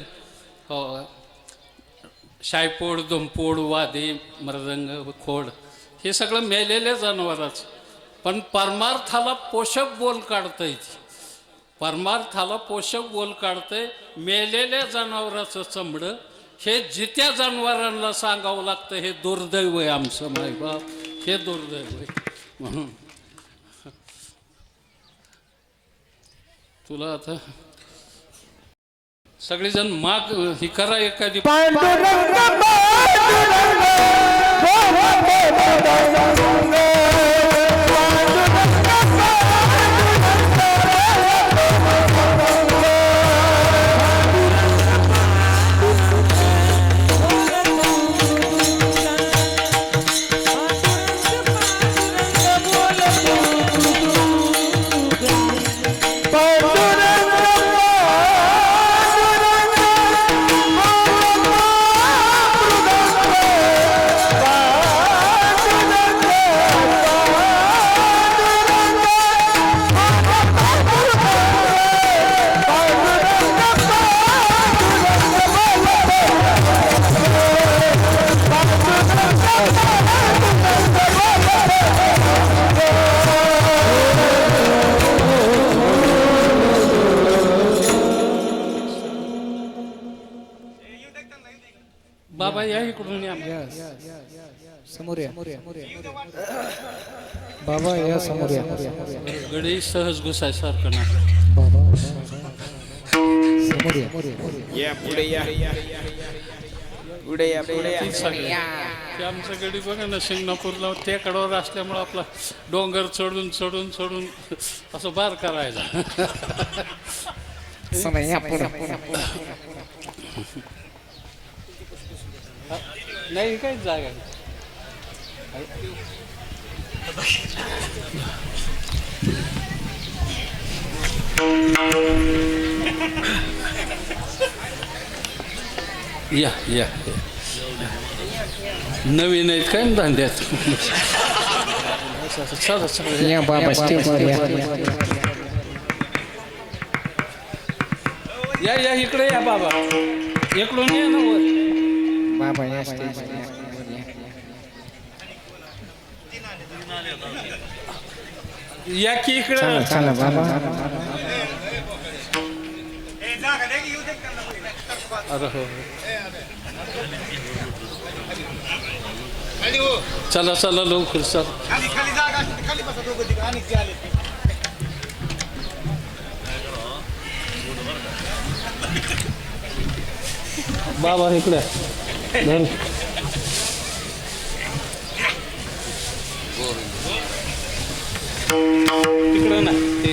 हो, शायपोड, दुमपोड, वादी, मृदंग, खोड हे सगळं मेलेल्या जनावराचं. पण परमार्थाला पोषक बोल काढता येते. परमार्थाला पोषक बोल काढतंय मेलेल्या जनावराचं चमडं. हे जित्या जनावरांना सांगावं लागतं. हे दुर्दैव आहे आमचं मायबाप, हे दुर्दैव आहे. म्हणून तुला आता सगळेजण माग ही करा एखादी. बाबा या इकडून या. समोर या बाबा, या समोर या. गडी सहज घुसायसारखं ना. बाबा समोर या. पुढे या पुढे या पुढे या. ते आमचं गडी बघा ना, शिंगणापूरला टेकडावर असल्यामुळं आपला डोंगर चढून चढून चढून असं बार करायला. समय या पुढे. नाही काहीच जागा नाही. या या नवीन आहेत काय धंद्यात. चला चला या बाबा स्टेजवर या. या इकडे या बाबा, इकडून या ना वर. बाबा या स्टेजवर या की इकडे. चला बाबा. अरे हो, चला चला लवकर सर. बाबा इकडे तिकडे ना ते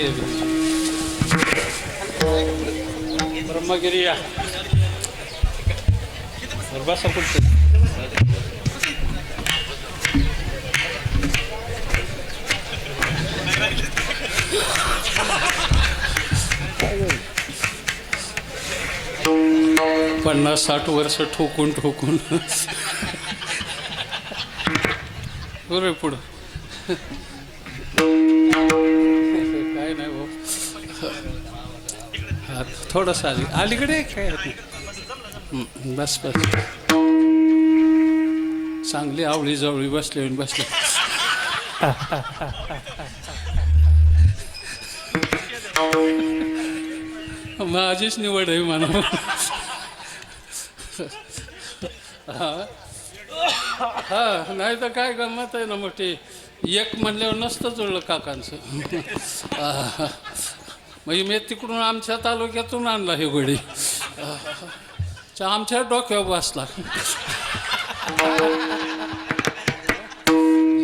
ब्रह्मगिरी या. बसा कुठे. पन्नास 60 वर्ष ठोकून ठोकून बरं पुढं काय नाही भाऊ. थोडंसं अलीकडे काय बस बस. चांगली आवळी जवळी बसले बसले. माझीच निवड आहे म्हणा. हा नाही तर काय गंमत आहे ना मोठी. एक म्हणल्यावर नसतं जुळलं काकांचं. म्हणजे मी तिकडून आमच्या तालुक्यातून आणला हे गोडी. आमच्या डोक्यावर बसला.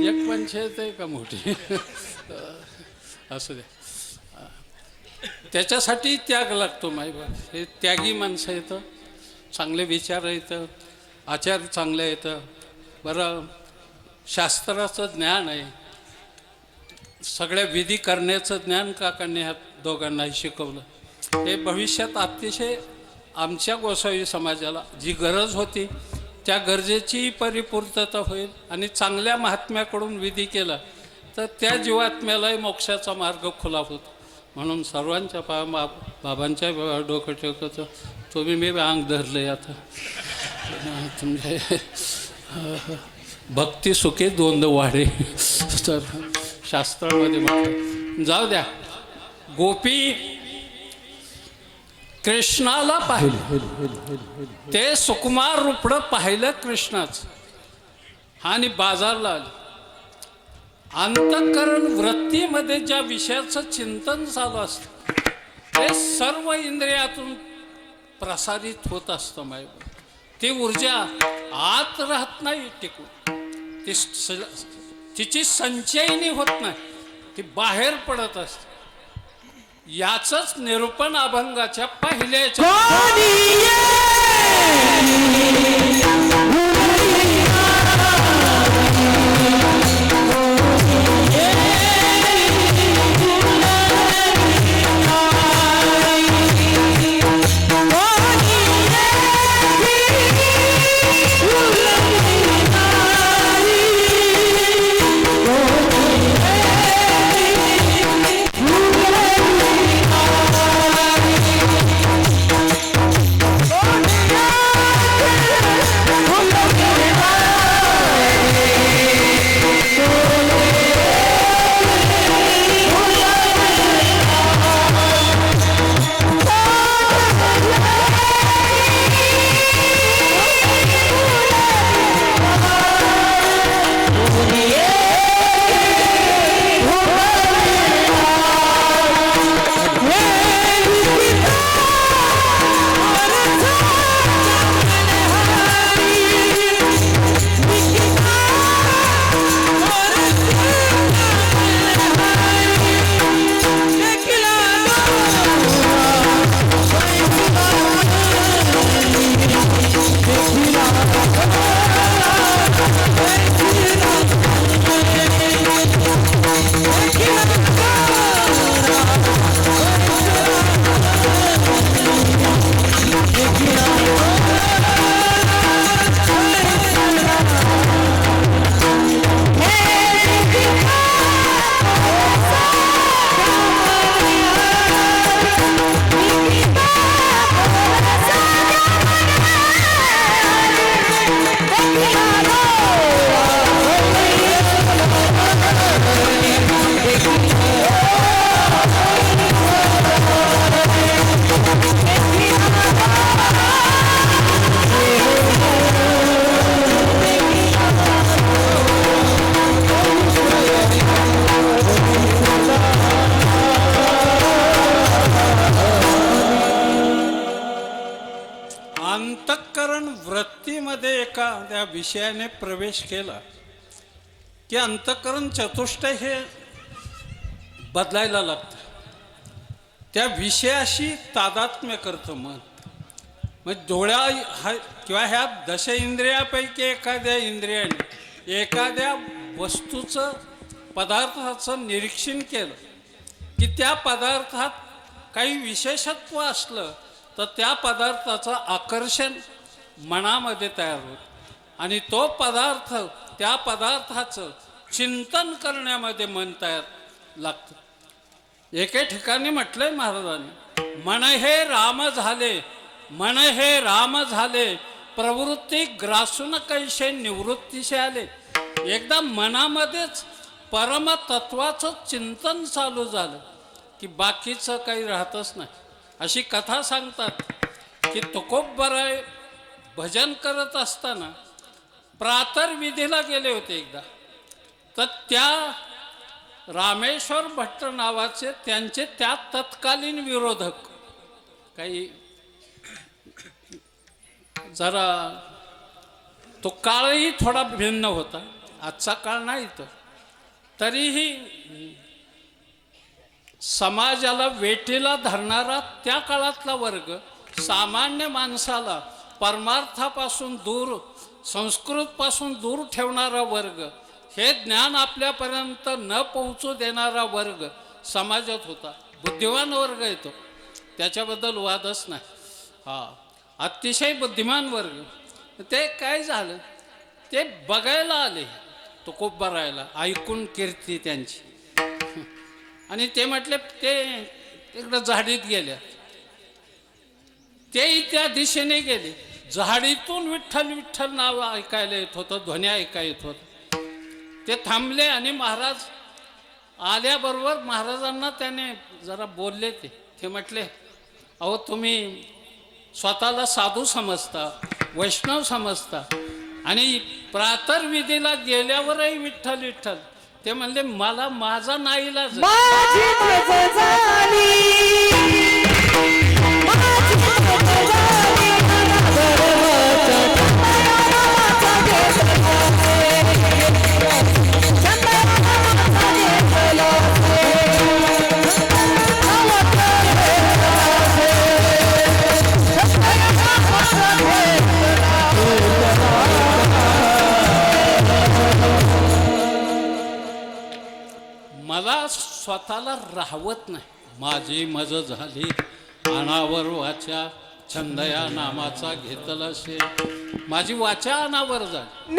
एक पंचायत आहे का मोठी. असं द्या. त्याच्यासाठी त्याग लागतो मायबाप. हे त्यागी माणसं येतं, चांगले विचार येतं, आचार चांगले येतं. बरं शास्त्राचं ज्ञान आहे, सगळ्या विधी करण्याचं ज्ञान काकांनी ह्या दोघांनाही शिकवलं. हे भविष्यात अतिशय आमच्या गोसावी समाजाला जी गरज होती त्या गरजेची परिपूर्तता होईल आणि चांगल्या महात्म्याकडून विधी केला तर त्या जीवात्म्यालाही मोक्षाचा मार्ग खुला होतो. म्हणून सर्वांच्या बाबांच्या डोकं ठेवतो तुम्ही मी अंग धरले आता तुमचे भक्ती सुखे द्वंद्व वाढे तर शास्त्रामध्ये म्हणतात. जाऊ द्या. गोपी कृष्णाला पाहिलं ते सुकुमार रूपडं पाहिलं कृष्णाचं आणि बाजारला आलं. अंतःकरण वृत्तीमध्ये ज्या विषयाचं चिंतन चालू असतं ते सर्व इंद्रियातून प्रसारित होत असतं. माय ती ऊर्जा आत राहत नाही टिकून, तिची संचयनी होत नाही, ती बाहेर पडत असते. याचंच निरूपण अभंगाच्या पहिल्याच्या अंतःकरण वृत्तीमध्ये एखाद्या विषयाने प्रवेश केला की अंतःकरण चतुष्टय हे बदलायला लागतं. त्या विषयाशी तादात्म्य करतं मन. मग डोळ्या किंवा ह्या दश इंद्रियापैकी एखाद्या इंद्रियाने एखाद्या वस्तूचं पदार्थाचं निरीक्षण केलं की त्या पदार्थात काही विशेषत्व असलं तर त्या पदार्थाचं आकर्षण मनामध्ये तयार होतं आणि तो पदार्थ त्या पदार्थाचं चिंतन करण्यामध्ये मन तयार लागतं. एके ठिकाणी म्हटलंय महाराजांनी, मन हे राम झाले, मन हे राम झाले, प्रवृत्ती ग्रासून कैसे निवृत्तीशी आले. एकदा मनामध्येच परमतत्वाचं चिंतन चालू झालं की बाकीचं काही राहतच नाही. अशी कथा सांगतात की तुकोबराय भजन करत असताना प्रातर्विधीला गेले होते एकदा. तर त्या रामेश्वर भट्ट नावाचे त्यांचे त्या तत्कालीन विरोधक, काही जरा तो काळही थोडा भिन्न होता, आजचा काळ नाही तर तरीही समाजाला वेठीला धरणारा त्या काळातला वर्ग, सामान्य माणसाला परमार्थापासून दूर, संस्कृतपासून दूर ठेवणारा वर्ग, हे ज्ञान आपल्यापर्यंत न पोहोचू देणारा वर्ग समाजात होता. बुद्धिमान वर्ग येतो, त्याच्याबद्दल वादच नाही. अतिशय बुद्धिमान वर्ग. ते काय झालं, ते बघायला आले तुकोबारायला, ऐकून कीर्ती त्यांची. आणि ते म्हटले ते तिकडं झाडीत गेल्या. तेही त्या दिशेने गेले. झाडीतून विठ्ठल विठ्ठल नाव ऐकायला येत होतं, ध्वनी ऐकायला येत होतं. ते थांबले आणि महाराज आल्याबरोबर महाराजांना त्याने जरा बोलले. ते म्हटले, अहो तुम्ही स्वतःला साधू समजता, वैष्णव समजता, आणि प्रातर्विधीला गेल्यावरही विठ्ठल विठ्ठल. ते म्हणले मला माझा नाईलाज आहे. मला स्वतःला राहवत नाही. माझी मज झाली अनावर वाचा, छंद या नामाचा घेतला शे. माझी वाचा अनावर झाली.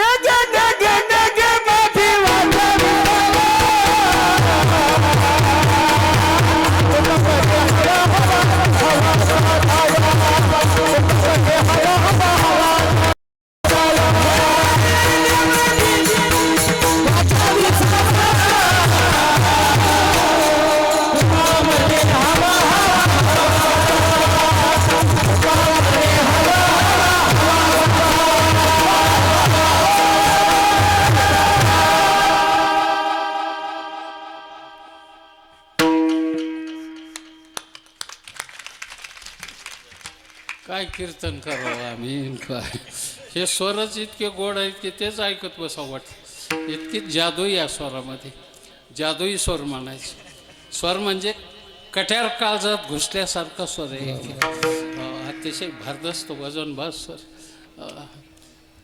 काय कीर्तन करावं आम्ही, काय हे स्वरच इतके गोड आहेत की तेच ऐकत बसावं वाटतं. इतकी जादूई या स्वरामध्ये, जादूई स्वर म्हणायचे. स्वर म्हणजे कट्यार काळजात घुसल्यासारखा स्वर आहे. अतिशय भारदस्त वजनबाज स्वर.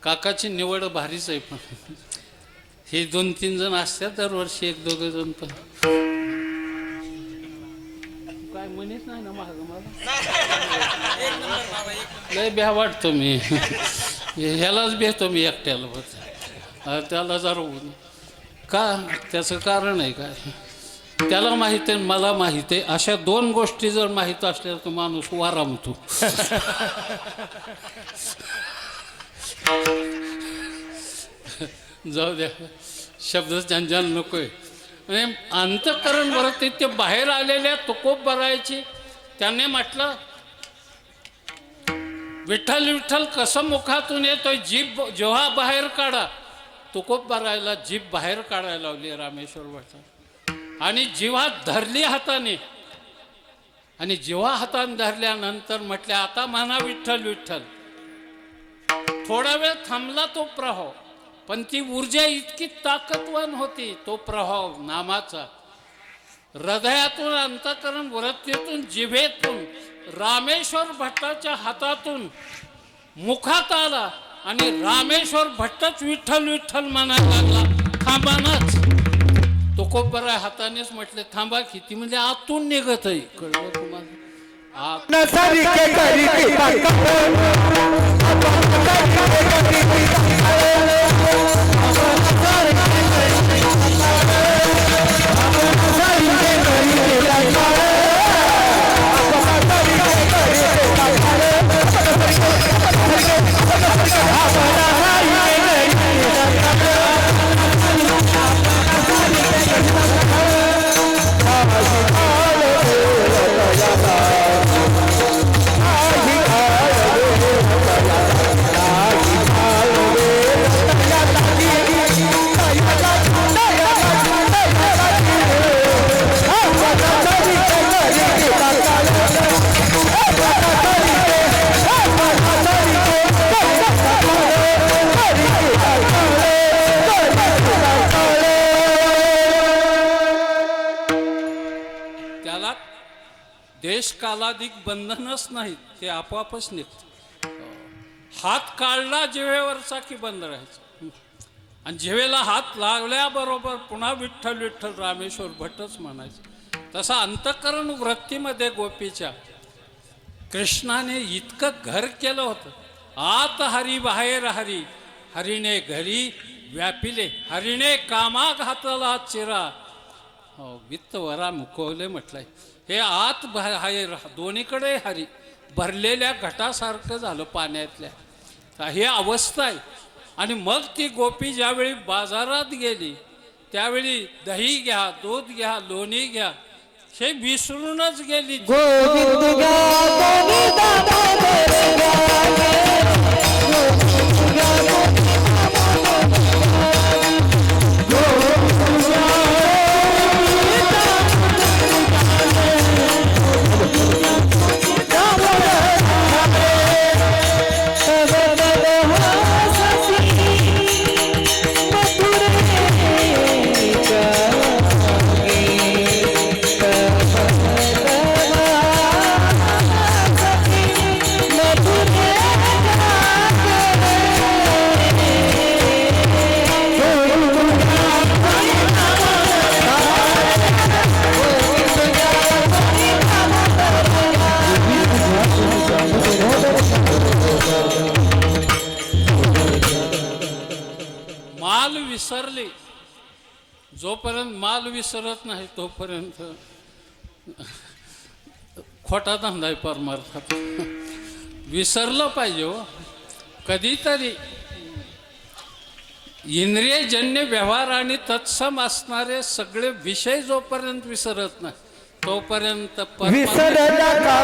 काकाची निवड भारीच आहे. पण हे 2-3 जण असतात दरवर्षी, 1-2 जण. पण काय म्हणत नाही ना महाग मला, लय भ्या वाटतो मी. ह्यालाच भेटतो मी एकट्याला होत, त्याला जरा का त्याचं कारण आहे काय, त्याला माहीत आहे मला माहीत आहे. अशा 2 गोष्टी जर माहीत असल्या तर माणूस वारामतो. जाऊ द्या, शब्द जंजाल नकोय. आणि अंतःकरण बरं ते बाहेर आलेल्या तुकोबारायची त्याने म्हटलं, विठ्ठल विठ्ठल कसं मुखातून येतोय, जीभ जेव्हा बाहेर काढा. तुकोबारायला जीभ बाहेर काढायला लावली रामेश्वर भट्ट. आणि जेव्हा धरली हाताने, आणि जेव्हा हाताने धरल्यानंतर म्हटले आता म्हणा विठ्ठल विठ्ठल. थोडा वेळ थांबला तो प्रभाव, पण ती ऊर्जा इतकी ताकदवान होती, तो प्रभाव नामाचा. हृदयातून, अंतःकरण वृत्तीतून, जिभेतून, रामेश्वर भट्टाच्या हातातून मुखात आला. आणि रामेश्वर भट्टच विठ्ठल विठ्ठल म्हणायला लागला. थांबानाच. तुकोबाराय हातानेच म्हटले थांबा की. ती म्हणजे आतून निघत आहे. कळलं तुम्हाला? देश कालाधिक बंधनच नाहीत, ते आपोआपच निघत. हात काढला जिव्हेवरचा की बंद राहायचं. आणि जिव्हेला हात लागल्याबरोबर पुन्हा विठ्ठल विठ्ठल रामेश्वर भट्टच म्हणायचं. तसा अंतःकरण वृत्तीमध्ये गोपीच्या कृष्णाने इतकं घर केलं होतं. आत हरी बाहेर हरी, हरीने घरी व्यापिले, हरीने कामा घातला चिरा. हो, वित्त वरा मुकवले म्हटलंय. हे आत बाहेर दोन्हीकडे हरी, भरलेल्या घटासारखं झालं पाण्यातल्या. ही अवस्था आहे. आणि मग ती गोपी ज्यावेळी बाजारात गेली त्यावेळी दही घ्या, दूध घ्या, लोणी घ्या हे विसरूनच गेली. गोविंद माल विसरले. जोपर्यंत माल विसरत नाही तोपर्यंत खोटा धंदा आहे परमार्थात. विसरलं पाहिजे हो कधीतरी. इंद्रियजन्य व्यवहार आणि तत्सम असणारे सगळे विषय जोपर्यंत विसरत नाही तोपर्यंत विसरला का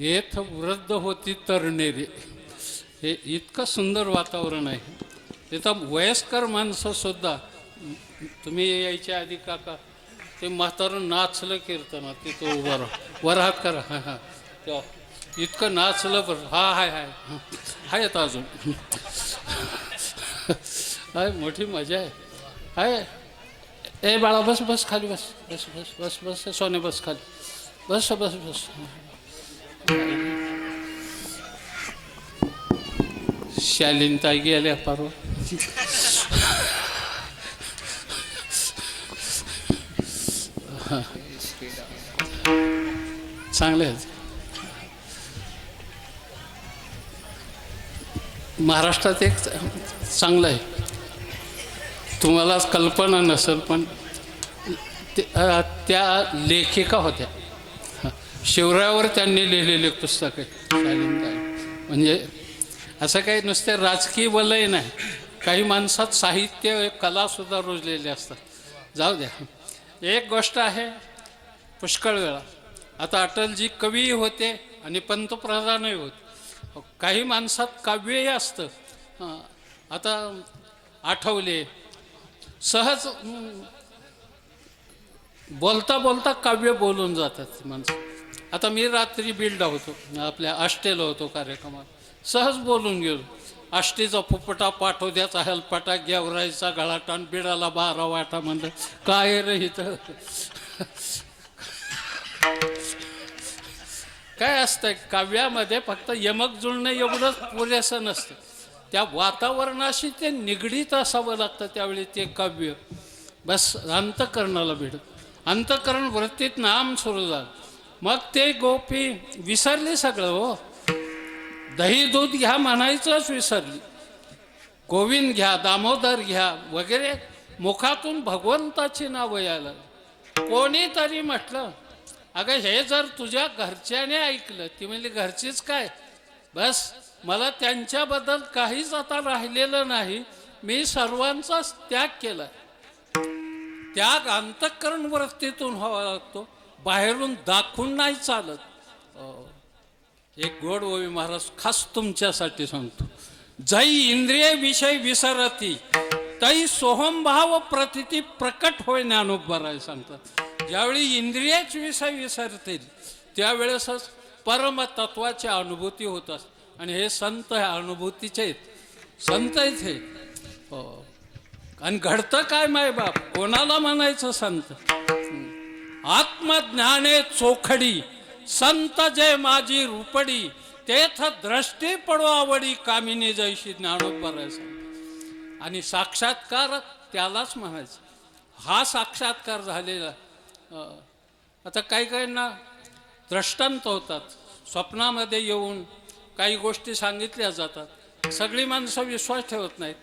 येथ वृद्ध होती तरुणेरी. हे इतकं सुंदर वातावरण आहे. तिथं वयस्कर माणसं सुद्धा, तुम्ही यायच्या आधी काका ते म्हातारं नाचलं कीर्तनात तिथं उभं राहा, वर हात करा. हां हां, तेव्हा इतकं नाचलं बरं. हा हाय हाय आहेत अजून. हाय मोठी मजा आहे. हाय ए बाळा बस बस खाली बस बस बस बस बस सोने बस खाली बस बस बस. शालीनताई गेल्या परवा. चांगले आहेत. महाराष्ट्रात एक चांगलं आहे, तुम्हाला कल्पना नसेल पण त्या लेखिका होत्या. शिवरायावर त्यांनी लिहिलेले पुस्तक आहे शालीनताई. म्हणजे असं काही नुसते राजकीय वलय नाही, काही माणसात साहित्य कलासुद्धा रुजलेले असतात. जाऊ द्या. एक गोष्ट आहे, पुष्कळ वेळा आता अटलजी कवी होते आणि पंतप्रधानही होते. काही माणसात काव्यही असतं. आता आठवले सहज बोलता बोलता काव्य बोलून जातात माणसं. आता मी रात्री बिल्डा होतो, आपल्या आष्टेला होतो कार्यक्रमात, सहज बोलून गेलो. आष्टीचा फुपटा पाठवद्याचा हेलपाटा गेवरायचा गळाटान बिडाला 12 वाटा म्हणलं काय रहित. काय असतं काव्यामध्ये, फक्त यमक जुळणं एवढंच पुरेसं नसतं. त्या वातावरणाशी ते निगडीत असावं लागतं त्यावेळी ते काव्य. बस अंतःकरणाला भिडत, अंतःकरण वृत्तीत नाम सुरू झालं. मग ते गोपी विसरली सगळं हो. दही दूध घ्या म्हणायचंच विसरली. गोविंद घ्या, दामोदर घ्या वगैरे मुखातून भगवंताची नावं यायला. कोणीतरी म्हटलं अगं हे जर तुझ्या घरच्याने ऐकलं, ती म्हणली घरचीच काय, बस मला त्यांच्याबद्दल काहीच आता राहिलेलं नाही, मी सर्वांचाच त्याग केला. त्याग अंतःकरण वृत्तीतून व्हावा लागतो, बाहेरून दाखवून नाही चालत. एक गोड ओवी महाराज खास तुमच्यासाठी सांगतो. जै इंद्रिय विषय विसरती तै सोहमभाव प्रतिती प्रकट होय ज्ञानोबराय सांगतात. ज्यावेळी इंद्रियच विषय विसरतील त्यावेळेसच परमतत्वाची अनुभूती होत असते. आणि हे संत ह्या अनुभूतीचे आहेत, संत आहेत हे. आणि घडतं काय मायबाप, कोणाला म्हणायचं संत? आत्मज्ञाने चोखडी संत जे माझी रूपडी तेथ द्रष्टी पडो आवडी कामिनी जैशी ज्ञानोबराय सांगतात. आणि साक्षात्कार त्यालाच म्हणायचं. हा साक्षात्कार झालेला. आता काही काहींना दृष्टांत होतात, स्वप्नामध्ये येऊन काही गोष्टी सांगितल्या जातात. सगळी माणसं विश्वास ठेवत नाहीत.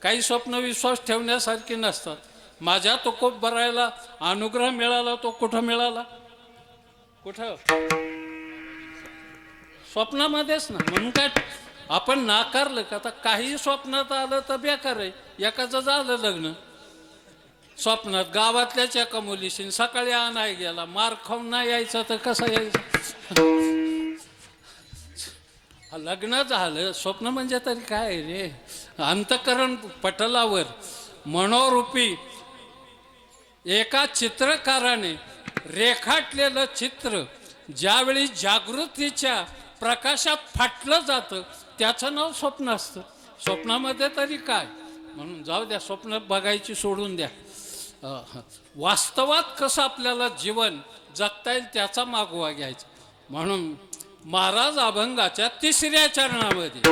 काही स्वप्न विश्वास ठेवण्यासारखी नसतात. माझ्या तुकोब भरायला अनुग्रह मिळाला तो कुठं मिळाला? कुठं? स्वप्नामध्येच ना. म्हणून काय आपण नाकारलं का? आता काही स्वप्नात आलं तर बेकार आहे. एकाचं झालं लग्न स्वप्नात, गावातल्याच एका मुलीशी, सकाळी आणाय गेला, मार खाऊन नाही यायचं तर कसं यायचं? लग्न झालं, स्वप्न म्हणजे तरी काय रे? अंतःकरण पटलावर मनोरूपी एका चित्रकाराने रेखाटलेलं चित्र ज्यावेळी जागृतीच्या प्रकाशात फाटलं जातं त्याचं नाव स्वप्न असतं. स्वप्नामध्ये तरी काय? म्हणून जाऊ द्या, स्वप्न बघायची सोडून द्या. वास्तवात कसं आपल्याला जीवन जगता येईल त्याचा मागोवा घ्यायचा. म्हणून महाराज अभंगाच्या 3ऱ्या चरणामध्ये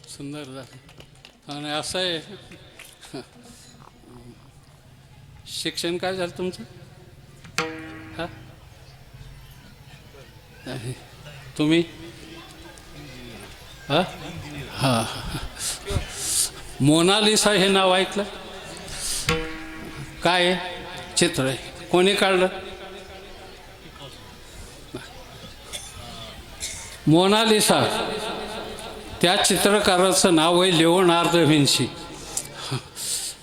सुंदर झालं. आणि असं आहे, शिक्षण काय झालं तुमचं? हा, तुम्ही? हा हा, मोनालिसा हे नाव ऐकलं? काय चित्र आहे? कोणी काढलं? मोनालिसा त्या चित्रकाराचं नाव आहे लिओनार्दो विन्सी.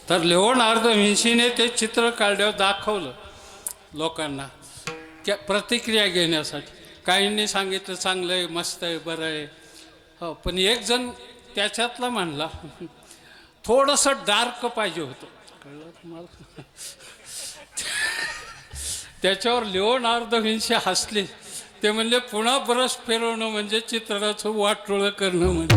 तर लिओनार्दो विन्सीने ते चित्र काढल्यावर दाखवलं लोकांना प्रतिक्रिया घेण्यासाठी. काहींनी सांगितलं चांगलं आहे, मस्त आहे, बरं आहे. हो, पण एक जण त्याच्यातला म्हणला थोडंसं डार्क पाहिजे होतं. कळलं तुम्हाला? त्याच्यावर लिओनार्दो विन्सी हसले. ते म्हणले पुन्हा ब्रश फिरवणं म्हणजे चित्राचं वाटोळं करणं. म्हणजे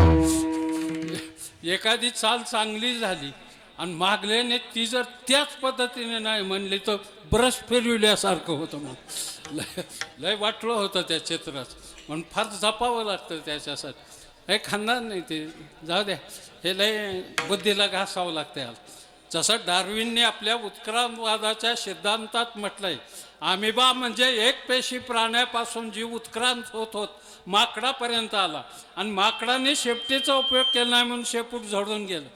एखादी चाल चांगली झाली आणि मागल्याने ती जर त्याच पद्धतीने नाही म्हणली तर ब्रश फिरविल्यासारखं होतं. मग लय वाटोळं होतं त्या चित्राचं. म्हणून फार जपावं लागतं त्याच्यासाठी. हे खाणार नाही ते, जाऊ द्या, हे लय बुद्धीला घासावं लागतं याला. जसं डार्विनने आपल्या उत्क्रांतवादाच्या सिद्धांतात म्हटलंय, अमिबा म्हणजे एक पेशी प्राण्यापासून जीव उत्क्रांत होत माकडापर्यंत आला आणि माकडाने शेपटीचा उपयोग केला नाही म्हणून शेपूट झडून गेलं.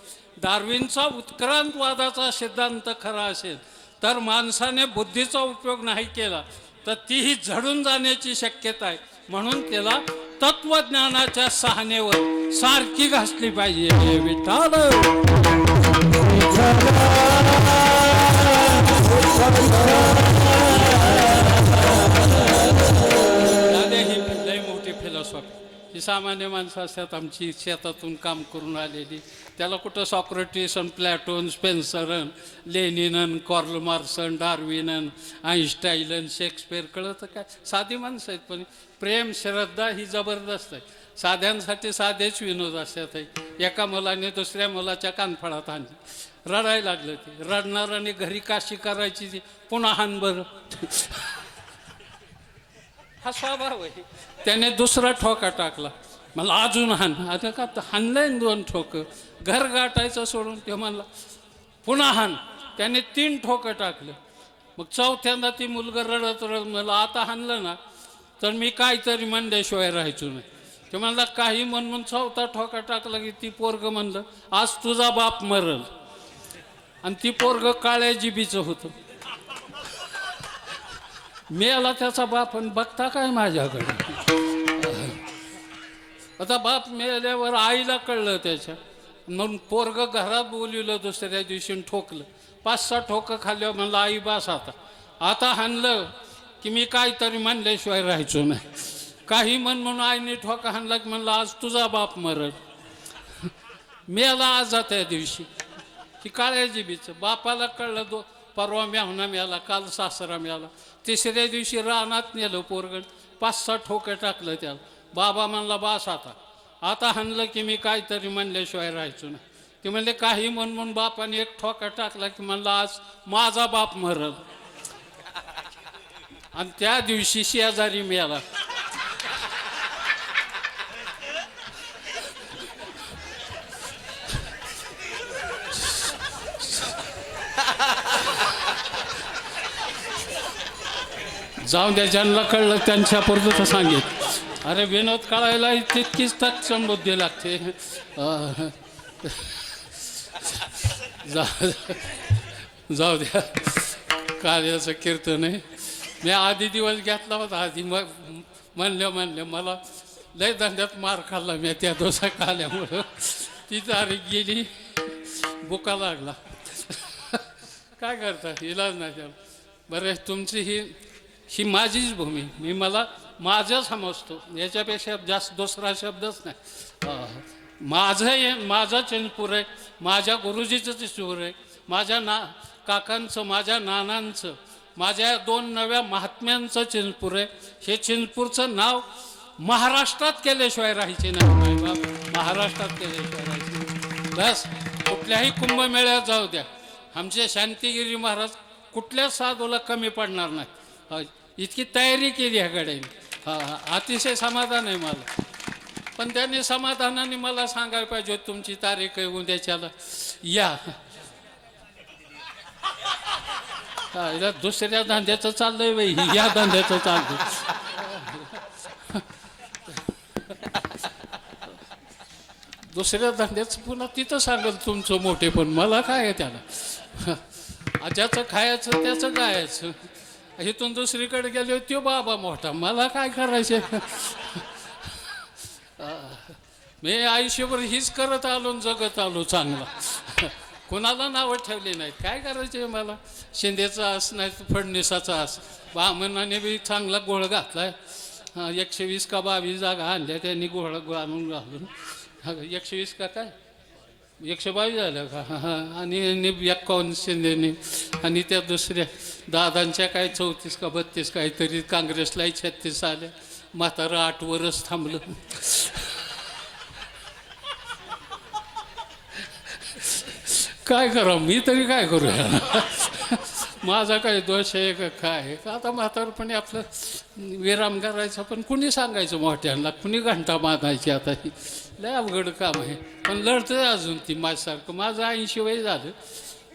डार्विनचा उत्क्रांतवादाचा सिद्धांत खरा असेल तर माणसाने बुद्धीचा उपयोग नाही केला तर तीही झडून जाण्याची शक्यता आहे. म्हणून त्याला तत्वज्ञानाच्या सहानेवर सारखी घासली पाहिजे. विठाल ही लय मोठी फिलॉसॉफी. ही सामान्य माणसं असतात आमची शेतातून काम करून आलेली. त्याला कुठं सॉक्रेटिस, प्लॅटोन, स्पेन्सरन, लेनिनन, कॉर्ल मार्सन, डार्विनन, आईन्स्टाईन, शेक्सपियर कळतं काय? साधी माणसं आहेत, पण प्रेम श्रद्धा ही जबरदस्त आहे. साध्यांसाठी साधेच विनोद असतात. एका मुलाने दुसऱ्या मुलाच्या कानफळात आणली, रडायला लागलं. ते रडणाराने घरी काशी करायची ती पुन्हा हान बरं. हा स्वभाव आहे. त्याने दुसरा ठोका टाकला, मला अजून हान. आता का हाणलंय 2 ठोकं, घर गाठायचं सोडून ते म्हणला पुन्हा हान. त्याने 3 ठोकं टाकलं. मग चौथ्यांदा ती मुलगा रडत रडत मला आता हाणलं ना तर मी काहीतरी म्हणल्याशिवाय राहायचो नाही. ते म्हणला काही म्हणून 4था ठोका टाकला की ती पोरग म्हणलं आज तुझा बाप मरल. आणि ती पोरग काळ्या जिबीचं होतं. मी आला त्याचा बाप आणि बघता काय माझ्याकडे. आता बाप मेल्यावर आईला कळलं त्याच्या. मग पोरग घरात बोलवलं दुसऱ्या दिवशी ठोकलं. 5-6 ठोकं खाल्ल्यावर म्हणलं आई बास आता हाणलं की मी काहीतरी म्हणल्याशिवाय राहायचो नाही. काही म्हणून आईने ठोका हाणला की म्हणलं आज तुझा बाप मरल. मेला आज त्या दिवशी की काळ्या जिबीचं. बापाला कळलं परवा मेहुणा मिळाला, काल सासरा मिळाला. 3ऱ्या दिवशी रानात नेलं पोरगण, 5-6 ठोकं टाकलं त्याला. बाबा म्हणला बास आता हाणलं की मी काहीतरी म्हणल्याशिवाय राहायचो नाही. ते म्हणले काही म्हणून बापाने 1 ठोका टाकला की म्हणला आज माझा बाप मरल. आणि त्या दिवशी शेजारी मिळाला. जाऊन द्या, ज्यांना कळलं त्यांच्या पुरतं सांगित. अरे विनोद कळायला तितकीच तत्सम बुद्धी लागते. जाऊ द्या, कार्याचं कीर्तन आहे. मी आधी दिवस घेतला होता. आधी मग म्हणलं मला लय धंद्यात मार खाल्ला मी त्या दोसा खाल्यामुळं. ती तारीख गेली, बुका लागला. काय करता, इलाज नाही त्याला. बरं, तुमची ही माझीच भूमी, मी मला माझं समजतो. याच्यापेक्षा जास्त दुसरा शब्दच नाही. माझा चिंचपूर आहे, माझ्या गुरुजीचं चिंचपूर आहे, माझ्या काकांचं, माझ्या नानांचं, माझ्या 2 नव्या महात्म्यांचं चिंचपूर आहे. हे चिंचपूरचं नाव महाराष्ट्रात केल्याशिवाय राहायचे नाही बाप. महाराष्ट्रात केल्याशिवाय राहायचे. बस कुठल्याही कुंभमेळ्यात जाऊ द्या, आमचे शांतिगिरी महाराज कुठल्याच साधूला कमी पडणार नाही. इतकी तयारी केली ह्या गाड्याने. अतिशय समाधान आहे मला. पण त्यांनी समाधानाने मला सांगायला पाहिजे तुमची तारीख आहे उद्याच्याला या. दुसऱ्या धंद्याचं चाललंय बाई, या धंद्याचं चाललंय. दुसऱ्या धंद्याचं पुन्हा तिथं सांगेल तुमचं मोठे, पण मला काय आहे त्याला. ज्याचं खायचं त्याचं गायचं. इथून दुसरीकडे गेले तो बाबा मोठा, मला काय करायचे. मी आयुष्यभर हीच करत आलो, जगत आलो चांगला. कोणाला नावं ठेवली नाहीत. काय करायचे मला. शिंदेचा आस नाही फडणवीसाचा आस. बामणाने बी चांगला गोळ घातलाय. 120 का 22 जागा आणल्या त्यांनी गोळ आणून घालून. 120 का काय 122 झालं का? आणि 51 शिंदेने आणि त्या दुसऱ्या दादांच्या काय 34 का 32 काहीतरी, काँग्रेसलाही 36 आल्या. म्हातारं 8 वर्ष थांबलं. काय करा, मी तरी काय करू? माझा काय दोष आहे का काय? आता म्हातारपणे आपलं विराम करायचा, पण कुणी सांगायचं मोठ्यांना, कुणी घंटा बांधायची? आता ही लय अवघड काम आहे. पण लढतंय अजून ती माझ्यासारखं. माझं 80 वय झालं.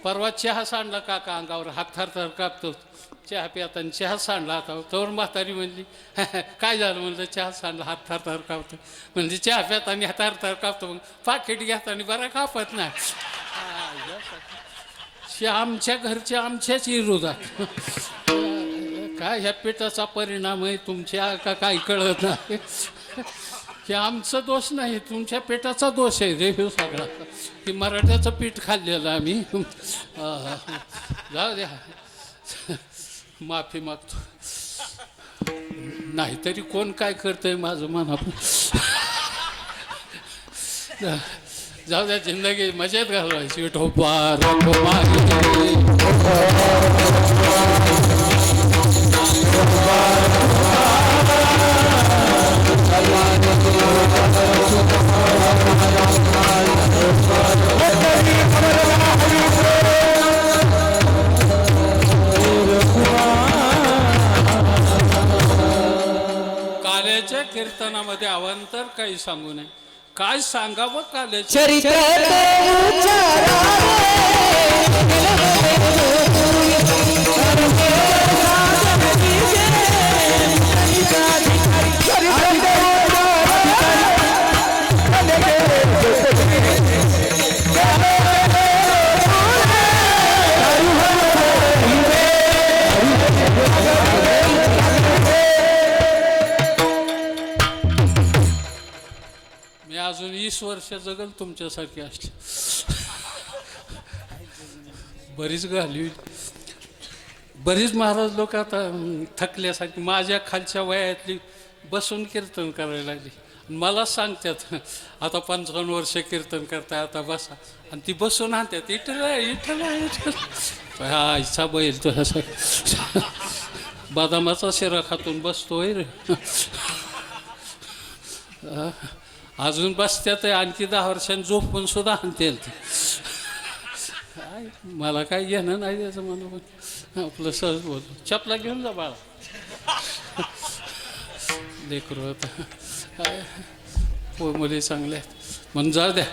परवा चहा सांडला काका अंगावर, हात थरथर कापतो. चहा पिता आणि चहा सांडला आता. तोवर म्हातारी म्हणली काय झालं? म्हणलं चहा सांडला, हात थरथर कापतो. म्हणजे चहा प्यात आणि हात थरथर कापतो. मग पाकिट घेता आणि बरा कापत नाही. आमच्या घरच्या आमच्याच विरोधात. काय ह्या पेटाचा परिणाम आहे तुमच्या का काय कळत नाही. हे आमचं दोष नाही, तुमच्या पेटाचा दोष आहे रे हे सगळा. की मराठ्याचं पीठ खाल्लेलं आम्ही. जाऊ द्या, माफी मागतो. नाहीतरी कोण काय करतंय माझं मनापून. जाऊ द्या, जिंदगी मजेत घालवायची. ठोपा रंग काल्याच्या कीर्तनामध्ये अवांतर काही सांगू नये. काय सांगावं काल्याचे चरित्र अजून 20 वर्ष जगल तुमच्यासारखी असली. बरीच घालवी. बरीच महाराज लोक आता थकल्यासारखी माझ्या खालच्या वयातली बसून कीर्तन करायला लागली. मला सांगतात आता 55 वर्ष कीर्तन करताय, आता बसा. आणि ती बसून आणतात इटला इटला इटला. हा इच्छा बैल तो ह्याचा बदामाचा शिरा खातून बसतोय रे. अजून बसत्यात. आणखी 10 वर्षांनी झोपून सुद्धा आणते. काय मला काय घेणं नाही त्याचं. मला आपलं सहज बोल. चपला घेऊन जा बाळा. लेकरू होता काय मुली चांगल्या म्हणून जाऊ द्या.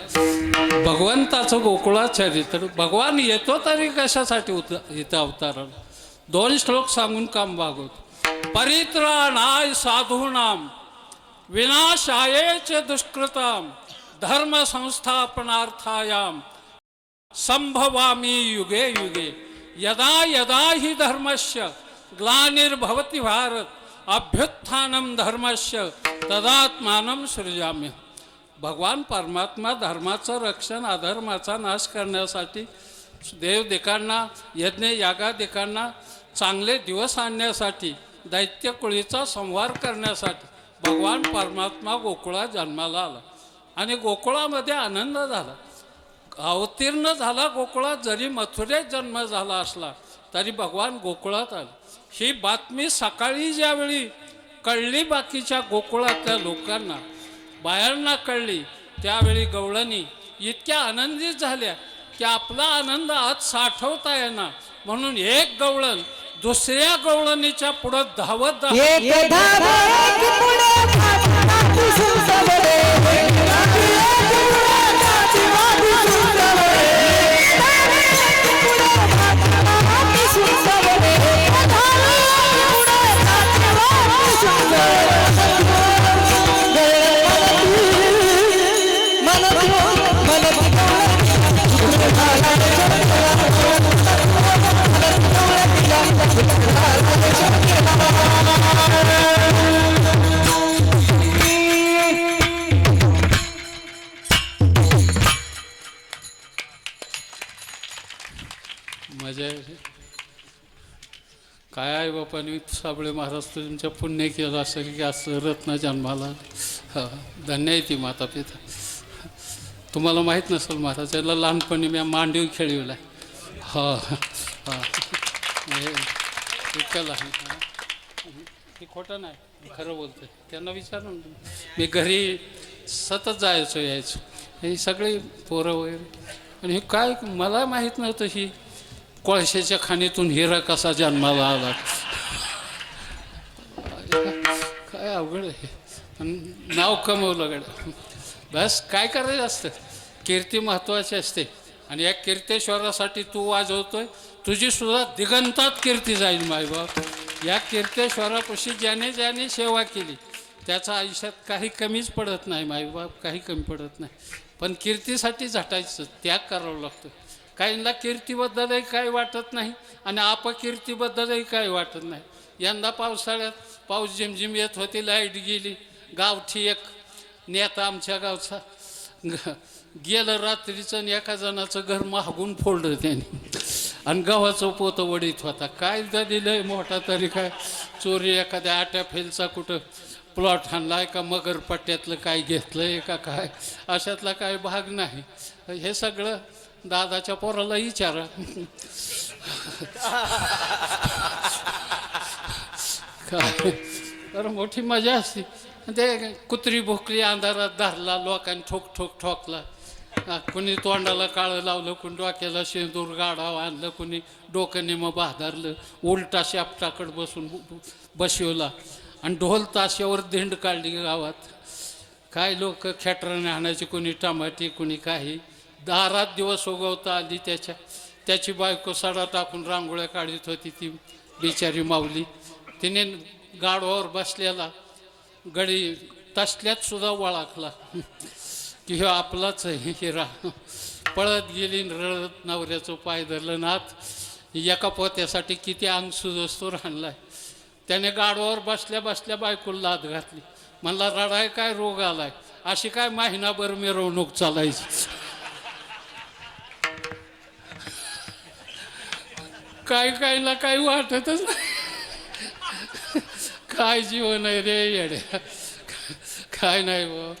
भगवंताचं गोकुळाचरित्र. भगवान येतो तरी कशासाठी इथं अवताराला? 2 श्लोक सांगून काम भागवत. परित्राणाय साधूनाम विनाशायेच दुष्कृताम धर्म संस्थापनार्थायाम संभवामी युगे युगे यदा यदा हि धर्मस्य ग्लानिर्भवति भारत अभ्युत्थानम धर्मस्य तदात्मानं सृजाम्य. भगवान परमात्मा धर्माचं रक्षण अधर्माचा नाश करण्यासाठी, देवदेकांना यज्ञ यागादिकांना चांगले दिवस आणण्यासाठी, दैत्यकुळीचा संहार करण्यासाठी भगवान परमात्मा गोकुळात जन्माला आला. आणि गोकुळामध्ये आनंद झाला, अवतीर्ण झाला गोकुळात. जरी मथुरेत जन्म झाला असला तरी भगवान गोकुळात आला. ही बातमी सकाळी ज्यावेळी कळली बाकीच्या गोकुळातल्या लोकांना, बायांना कळली, त्यावेळी गवळणी इतक्या आनंदित झाल्या की आपला आनंद आज साठवता येणार म्हणून एक गवळण दुसऱ्या गवळणीच्या पुढं धावत मजा आहे. काय आहे बापाने साबळे महाराज तुमच्या पुण्य केलं असेल की असं रत्न जन्माला. धन्य आहे ती माता पिता. तुम्हाला माहीत नसेल महाराज, याला लहानपणी मी मांडीव खेळवला. हा हा इतकं लहान. हे खोटं नाही, खरं बोलतोय. त्यांना विचारून मी घरी सतत जायचो यायचो, ही सगळी पोरं वगैरे. आणि हे काय मला माहीत नव्हतं ही कोळशाच्या खाणीतून हिरा कसा जन्माला आला. काय अवघड आहे. नाव कमवलं गड. बस काय करायचं असतं, कीर्ती महत्त्वाची असते. आणि या कीर्तेश्वरासाठी तू वाजवतोय, तुझी सुद्धा दिगंतात कीर्ती जाईल मायबाप. या कीर्तेश्वरापाशी ज्याने ज्याने सेवा केली त्याच्या आयुष्यात काही कमीच पडत नाही मायबाप, काही कमी पडत नाही. पण कीर्तीसाठी झटायचं, त्याग करावं लागतं. काहींना कीर्तीबद्दलही काही वाटत नाही आणि अपकीर्तीबद्दलही काही वाटत नाही. यंदा पावसाळ्यात पाऊस झिमझिम येत होती, लाईट गेली. गावठी एक नेता आमच्या गावचा गेलं रात्रीचं आणि एका जणाचं घर मागून फोडलं त्याने आणि गव्हाचं पोतं वडीत होता. काय दिलंय मोठा तरी काय चोरी, एखाद्या आट्या फेलचा कुठं प्लॉट आणलाय का मगरपट्ट्यातलं काय घेतलंय का काय, अशातला काय भाग नाही. हे सगळं दादाच्या पोराला विचारा. काय तर मोठी मजा असते. ते कुत्री भोकली अंधारात धरला, लोकांनी ठोक ठोक ठोकला. कुणी तोंडाला काळं लावलं, कुणी डोक्याला शेंदूर गाढावं आणलं, कुणी डोकं निमं बाधारलं, उलटा शापटाकड बसून बसवला आणि ढोल ताशावर धिंड काढली गावात. काय लोक खेटराने आणायची, कुणी टमाटी, कुणी काही. दारात दिवस उगवता आली त्याची बायको सडा टाकून रांगोळ्या काढत होती. ती बिचारी माऊली, तिने गाडवावर बसलेला गडी तसल्यात सुद्धा वळखला की हे आपलाच आहे हिरा. पळत गेली, रडत नवऱ्याचं पाय धरलं. नाथ एका पोत्यासाठी किती अंग सुजस्तो राहणलाय. त्याने गाडवावर बसल्या बसल्या बायकोला लाद घातली. म्हणला रडाय काय रोग आलाय, अशी काय महिनाभर मिरवणूक चालायची. काहीला काही वाटतच नाही. काय जीवन आहे रे येड्या, काय नाही बो.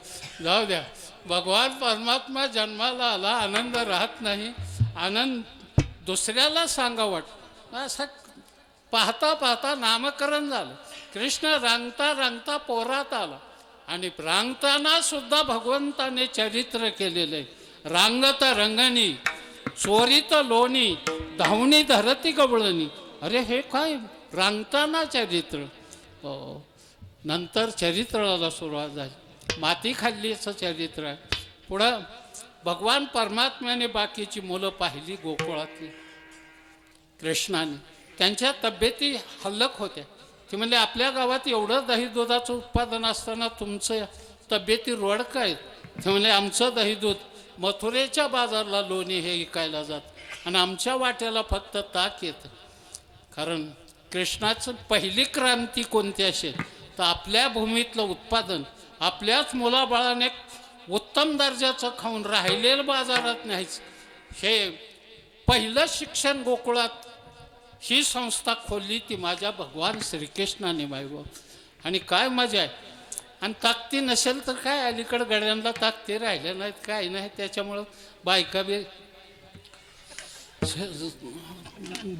जाऊ द्या, भगवान परमात्मा जन्माला आला, आनंद राहत नाही. आनंद दुसऱ्याला सांगा वाट. असं पाहता पाहता नामकरण झालं. कृष्ण रांगता रांगता पोरात आला आणि रांगताना सुद्धा भगवंताने चरित्र केलेलं आहे. रांगत रंगणी चोरीत लोणी धावणी धरती गवळणी. अरे हे काय रांगताना चरित्र. हो, नंतर चरित्राला सुरुवात झाली. माती खाल्लीचं चरित्र आहे. पुढं भगवान परमात्म्याने बाकीची मुलं पाहिली गोकुळातली. कृष्णाने त्यांच्या तब्येती हल्लक होत्या. ते म्हणजे आपल्या गावात एवढं दही दुधाचं उत्पादन असताना तुमचं तब्येती रोडक आहेत. ते म्हणजे आमचं दही दूध मथुरेच्या बाजारला लोणी हे विकायला जात आणि आमच्या वाट्याला फक्त ताक येतं. कारण कृष्णाचं पहिली क्रांती कोणती असेल तर आपल्या भूमीतलं उत्पादन आपल्याच मुलाबाळाने उत्तम दर्जाचं खाऊन राहिलेलं बाजारात न्यायचं. हे पहिलं शिक्षण गोकुळात ही संस्था खोलली ती माझ्या भगवान श्रीकृष्णाने बायबा. आणि काय मजा आहे. आणि ताकती नसेल तर काय, अलीकडं गड्यांना ताकती राहिल्या नाहीत, काय नाही. त्याच्यामुळं बायका बी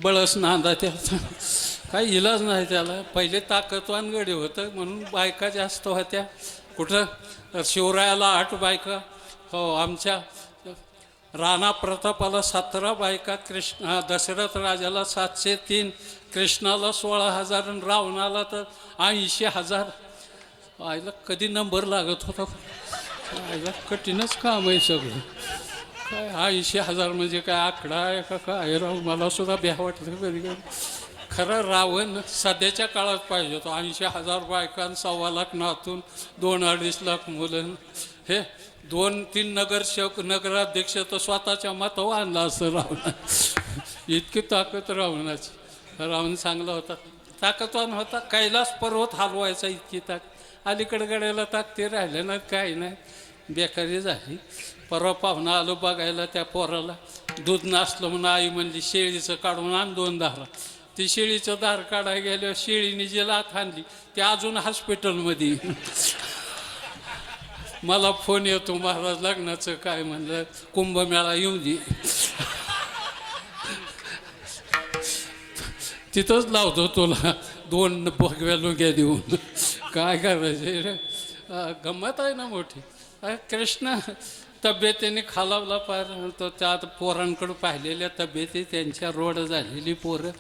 बळस नांदा त्याचा काही इलाज नाही त्याला. पहिले ताकदवान गडी होतं म्हणून बायका जास्त होत्या. कुठं शिवरायाला 8 बायका. हो, आमच्या राणा प्रतापाला 17 बायका, दशरथ राजाला 703, कृष्णाला 16,000 आणि रावणाला तर 80,000. आईला कधी नंबर लागत होता. आईला कठीणच काम आहे सगळं. काय 80,000 म्हणजे काय आकडा आहे का काय राव. मला सुद्धा भ्या वाटतं कधी कधी. खरं रावण सध्याच्या काळात पाहिजे होतो. 80,000 बायकां, 1.25 लाख नातून, 2-2.5 लाख मुलं. हे 2-3 नगरसेवक, नगराध्यक्ष तर स्वतःच्या मतावर आणला असं रावण. इतकी ताकद रावणाची. रावण चांगला होता, ताकदवान होता. कैलास पर्वत हलवायचा इतकी ताकद. अलीकडे गड्याला ताकदी राहिल्या नाहीत, काही नाही, बेकारी झाली. परवा पाहुणा आलो बघायला, त्या पोराला दूध नसलं म्हणून आई म्हणली शेळीचं काढून आण 2 दारा. ती शेळीचं दार काढायला गेल्यावर शेळीने जे लाथ आणली ते अजून हॉस्पिटलमध्ये. मला फोन येतो महाराज लग्नाचं काय म्हणलं कुंभमेळा येऊ दे तिथंच लावतो तुला 2 भगव्या लुंग्या देऊन काय करायचे रे गंमत आहे ना मोठी कृष्ण तब्येतीने खालावला पार तो त्यात पोरांकडं पाहिलेल्या तब्येती त्यांच्या रोड झालेली पोरं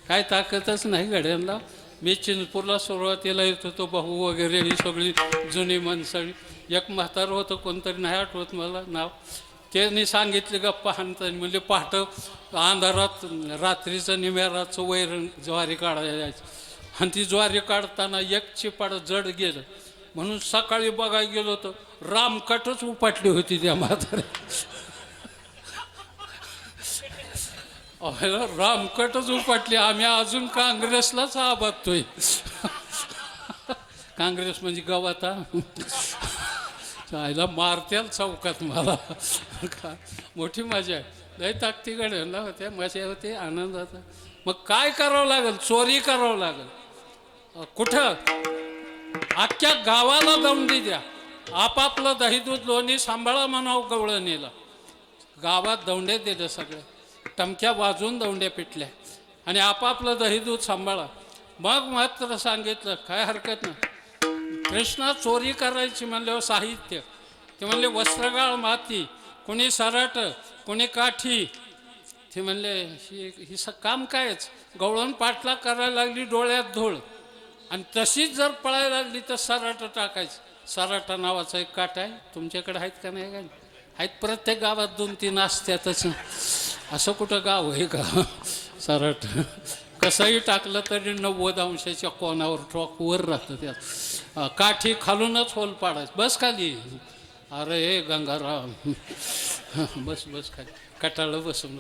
काय ताकदच नाही गड्यांना मी चिंचपूरला सुरुवातीला येत होतो भाऊ वगैरे ही सगळी जुनी माणसं एक म्हातारं होतं कोणतरी नाही आठवत मला नाव त्यांनी सांगितले गप्पा हाणताना म्हणजे पहाटं अंधारात रात्रीचं निम्याराचं वैरण ज्वारी काढायला जायचं आणि ती ज्वारी काढताना एक चिपाड जड गेलं म्हणून सकाळी बघायला गेलो तर रामकटच उपाटली होती त्या म्हाताऱ्या रामकटच उपाटली आम्ही अजून काँग्रेसलाच आबादतोय काँग्रेस म्हणजे गवाता चायला मारत्याल चौकात मला का मोठी मजा आहे लय ताकती गड्यांना होत्या मजा होते आनंदाचा मग काय करावं लागेल चोरी करावं लागेल कुठं अख्ख्या गावाला दमडी द्या आपापलं दही दूध लोणी सांभाळा म्हणावं गवळणीला गावात दौंडे दिले सगळे टमक्या वाजून दौंड्या पिटल्या आणि आपापलं दही दूध सांभाळा मग मात्र सांगितलं काय हरकत नाही कृष्णा चोरी करायची म्हणल्यावर साहित्य ते म्हणले वस्त्रगाळ माती कोणी सराट कोणी काठी ते म्हणले ही काम कायच गवळण पाटला करायला लागली डोळ्यात धूळ आणि तशीच जर पळायला लागली तर सराट टाकायचं सराटा नावाचा एक काठ आहे तुमच्याकडे आहेत का नाही का आहेत प्रत्येक गावात 2-3 असत्यातच असं कुठं गाव आहे का सराट कसंही टाकलं तरी 90 अंशाच्या कोणावर ट्रॉक वर राहतं त्यात काठी खालूनच होल पाडायचं बस खाली अरे हे गंगाराम बस खाली कटाळं बसून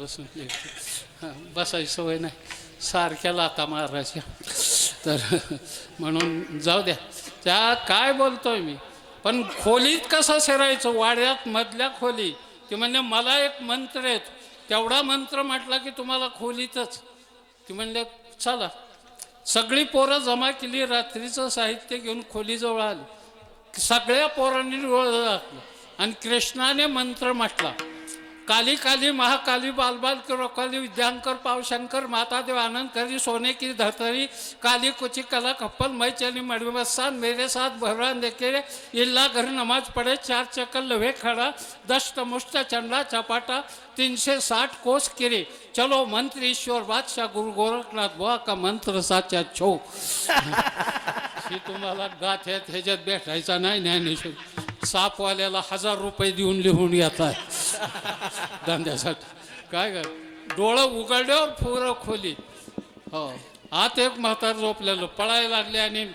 बसायची सवय नाही सारख्या लाता मारायच्या तर म्हणून जाऊ द्या त्या काय बोलतोय मी पण खोलीत कसं शिरायचं वाड्यात मधल्या खोली ते म्हणजे मला एक मंत्र येत तेवढा मंत्र म्हटला की तुम्हाला खोलीतच ती म्हणले चला सगळी पोरं जमा केली रात्रीचं साहित्य घेऊन खोलीजवळ आली सगळ्या पोरांनी डोळं दाखलं आणि कृष्णाने मंत्र म्हटला काली काली महाकाली बालबाल किरोकाली विद्यांकर पावशंकर मातादेव आनंद करी सोने की धतरी काली कुची कला कप्पल मै चली मड़बसान मेरे साथ भगवान देखे इल्ला घर नमाज पढ़े 4 चक्कर लवे खड़ा दष्ट मुष्ट चंडा चपाटा 360 कोस किरे चलो मंत्र ईश्वर बादशाह गुरु गोरखनाथ बुवा का मंत्र साचा छो ही तुम्हाला गाथ्यात ह्याच्यात भेटायचा नाही ज्ञानेश्वर सापवाल्याला 1000 रुपये देऊन लिहून येतात धंद्यासाठी काय कर डोळं उघडल्यावर पुरं खोली हो आत एक म्हातार झोपलेलं पळायला लागले आणि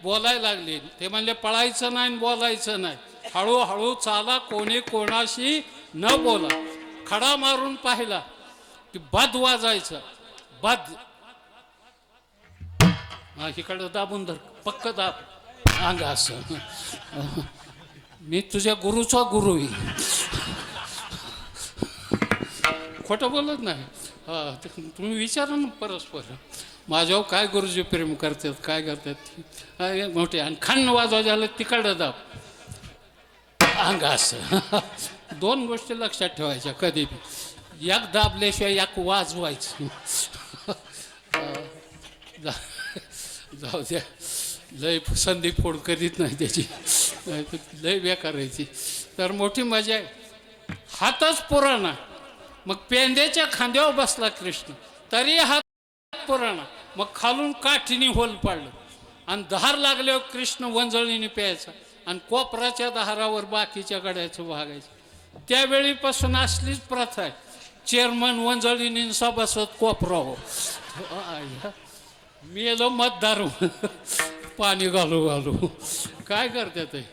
बोलायला लागले ते म्हणले पळायचं नाही बोलायचं नाही हळूहळू चाला कोणी कोणाशी न बोला खडा मारून पाहिला की बद वाजायचं बद इकडं दाबून धर पक्क दाब अंग असं मी तुझ्या गुरुचा गुरु आहे खोटं बोलत नाही तुम्ही विचारा ना परस्पर माझ्यावर काय गुरुजी प्रेम करतात काय करतात मोठे आणि खंड वाजवा झालं तिकडं दाब अंग असं 2 गोष्टी लक्षात ठेवायच्या कधी बी एक दाबल्याशिवाय एक वाजवायचं जाऊ द्या लय संधी फोड करीत नाही त्याची लय बेकारायची तर मोठी मजा आहे हातच पुराणा मग पेंद्याच्या खांद्यावर बसला कृष्ण तरी हात पुराणा मग खालून काठीने होल पाडलं आणि धार लागल्यावर कृष्ण वंजळीने प्यायचा आणि कोपराच्या दारावर बाकीच्या गड्याचं भागायचं त्यावेळीपासून असलीच प्रथा आहे चेअरमन वंजळीने सभासद कोपरा हो मी येलो मतदार पाणी घालू घालू काय करते ते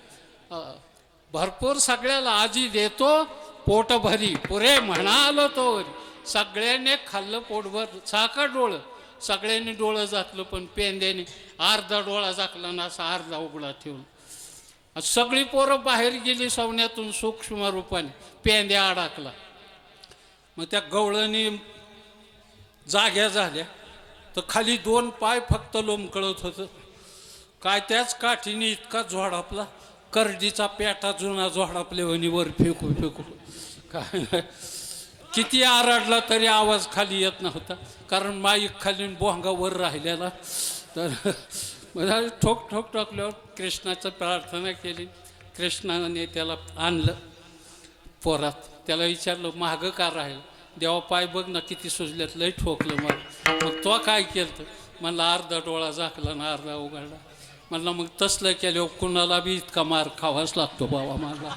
भरपूर सगळ्याला आजी देतो पोट भरी पुरे म्हणालो तो सगळ्यांनी खाल्लं पोटभर साखर डोळं सगळ्यांनी डोळं जातलं पण पेंद्याने अर्धा डोळा झाकला ना असा अर्धा उघडा ठेवून सगळी पोरं बाहेर गेली सवण्यातून सूक्ष्म रूपाने पेंद्या अडकला मग त्या गवळणी जाग्या झाल्या तर खाली 2 पाय फक्त लोंबकळत होतं काय त्याच काठीने इतका झोड आपला करडीचा पेटा जुना जोडापले वणीवर फेकू फेकू काय नाही. किती आरडला तरी आवाज खाली येत नव्हता, कारण माईक खाली बोंगा वर राहिलेला. तर मला ठोक ठोक टाकल्यावर कृष्णाचं प्रार्थना केली. कृष्णाने त्याला आणलं पोरात. त्याला विचारलं मागं का राहील? देवा पाय बघ ना किती सुजल्यात, लय ठोकलं मग तो काय केलं? म्हणला अर्धा डोळा झाकला ना अर्धा उघडला. म्हणलं मग तसलं केलं कुणाला बी इतका मार खावाच लागतो बाबा मला.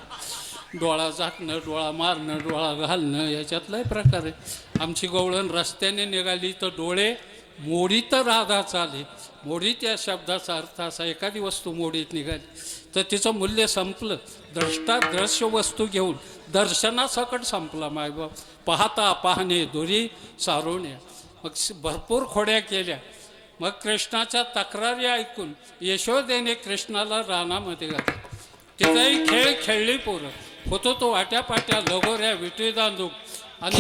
डोळा झाकणं, डोळा मारणं, डोळा घालणं याच्यातलाही प्रकार आहे. आमची गवळण रस्त्याने निघाली तर डोळे मोडीत राधा चाले. मोडीत या शब्दाचा अर्थ असा, एखादी वस्तू मोडीत निघाली तर तिचं मूल्य संपलं. द्रष्टा दृश्य वस्तू घेऊन दर्शनासकट संपला मायबाप. पाहता पाहणे दोरी सारोण्या. मग भरपूर खोड्या केल्या. मग कृष्णाच्या तक्रारी ऐकून यशोदेने कृष्णाला रानामध्ये घातलं. तिथंही खेळ खेळली पोरं. होतो तो वाट्यापाट्या लगोऱ्या विटी दांदूक आणि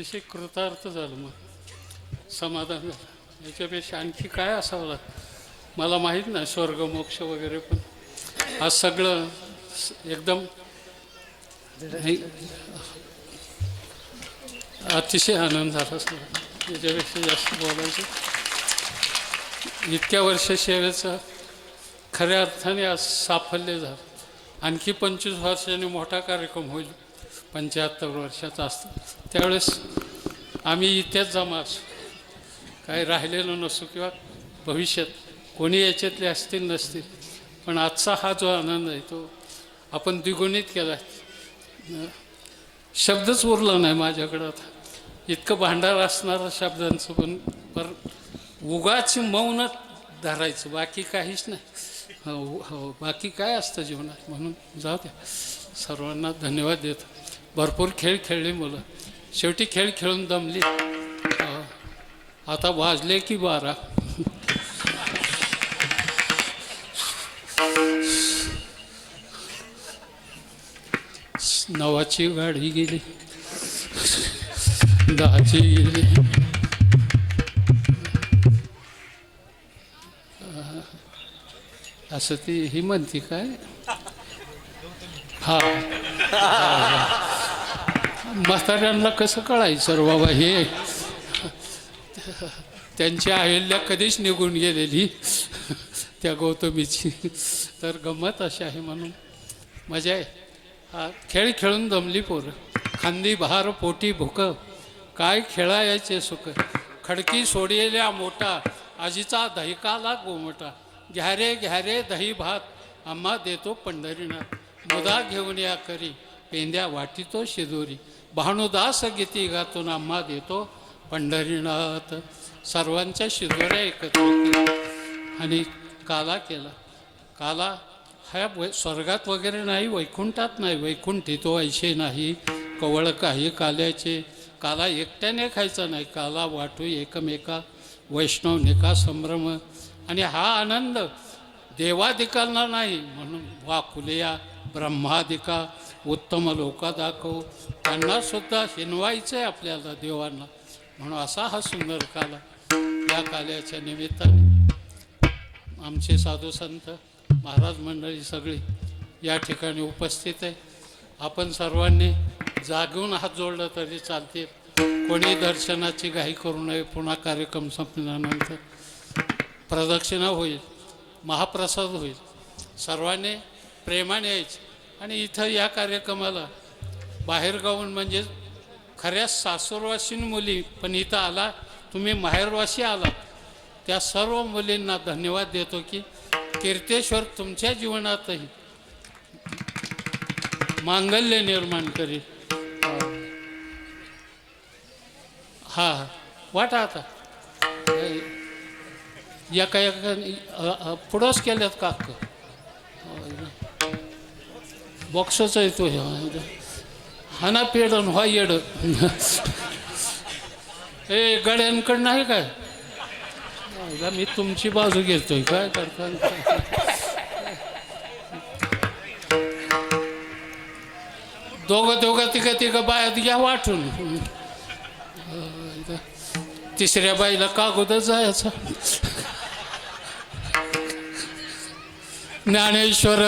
अतिशय कृतार्थ झालं, मग समाधान झालं. याच्यापेक्षा आणखी काय असावं लागतं मला माहीत नाही, स्वर्ग मोक्ष वगैरे. पण आज सगळं एकदम अतिशय आनंद झाला सगळं. याच्यापेक्षा जास्त बोलायचं. इतक्या वर्ष सेवेचं खऱ्या अर्थाने आज साफल्य झालं. आणखी 25 वर्षांनी मोठा कार्यक्रम होईल, 75 वर्षाचा असतो त्यावेळेस आम्ही इथेच जमा असू, काही राहिलेलो नसू किंवा भविष्यात कोणी याच्यातले असतील नसतील. पण आजचा हा जो आनंद आहे तो आपण द्विगुणित केला. शब्दच उरला नाही माझ्याकडं आता, इतकं भांडार असणारं शब्दांचं. पण उगाच मौन धरायचं, बाकी काहीच नाही. हो, बाकी काय असतं जीवनात. म्हणून जाऊ द्या. सर्वांना धन्यवाद देतो. भरपूर खेळ खेळले मुलं, शेवटी खेळ खेळून दमली. आता वाजले की 12. नवाची गाडी गेली, 10ची गेली. असं ती ही म्हणती काय. हा, म्हाताऱ्यांना कसं कळायचं रे बाबा हे. त्यांची अहिल्या कधीच निघून गेलेली त्या गौतमीची. तर गंमत अशी आहे, म्हणून मजा आहे. हा खेळ खेळून दमली पोरं, खांदी बहार पोटी भुक, काय खेळायचे सुख. खडकी सोडलेल्या मोठा, आजीचा दहिकाला गोमटा. घ्यारे घ्यारे दही भात, आम्हा देतो पंढरीनाथ. मुदा घेऊन या करी, पेंद्या वाटितो शिदोरी. भानुदास गीती गातून आम्हा देतो पंढरीनाथ. सर्वांच्या शिदोऱ्या एकत्र केल्या आणि काला केला. काला हा स्वर्गात वगैरे नाही, वैकुंठात नाही. वैकुंठी तो ऐशे नाही, कवळ काही काल्याचे. काला एकट्याने खायचा नाही, काला वाटू एकमेका. वैष्णव निका संभ्रम. आणि हा आनंद देवादिकांना नाही, म्हणून वाकुलिया ब्रह्मादिका उत्तम लोका दाखव. त्यांनासुद्धा हिनवायचं आहे आपल्याला देवांना. म्हणून असा हा सुंदर काला. या काल्याच्या निमित्ताने आमचे साधू संत महाराज मंडळी सगळी या ठिकाणी उपस्थित आहे. आपण सर्वांनी जागून हात जोडलं तरी चालते. कोणी दर्शनाची घाई करू नये. पुन्हा कार्यक्रम संपल्यानंतर प्रदक्षिणा होईल, महाप्रसाद होईल. सर्वांनी प्रेमाने यायचं. आणि इथं या कार्यक्रमाला बाहेरगावून म्हणजे खऱ्या सासूरवासीन मुली, पण इथं आला तुम्ही माहेरवासी आला, त्या सर्व मुलींना धन्यवाद देतो की कीर्तेश्वर तुमच्या जीवनातही मांगल्य निर्माण करेल. हा वाटा आता एका पुढंच केल्यात का बॉक्सच आहे तो. हाना पेडन व्हा येड. ए गड्यांकडं नाही काय, मी तुमची बाजू घेतोय काय करता. दोघं तिघं बायात घ्या वाटून. तिसऱ्या बाईला कागोदर जायचा. ज्ञानेश्वर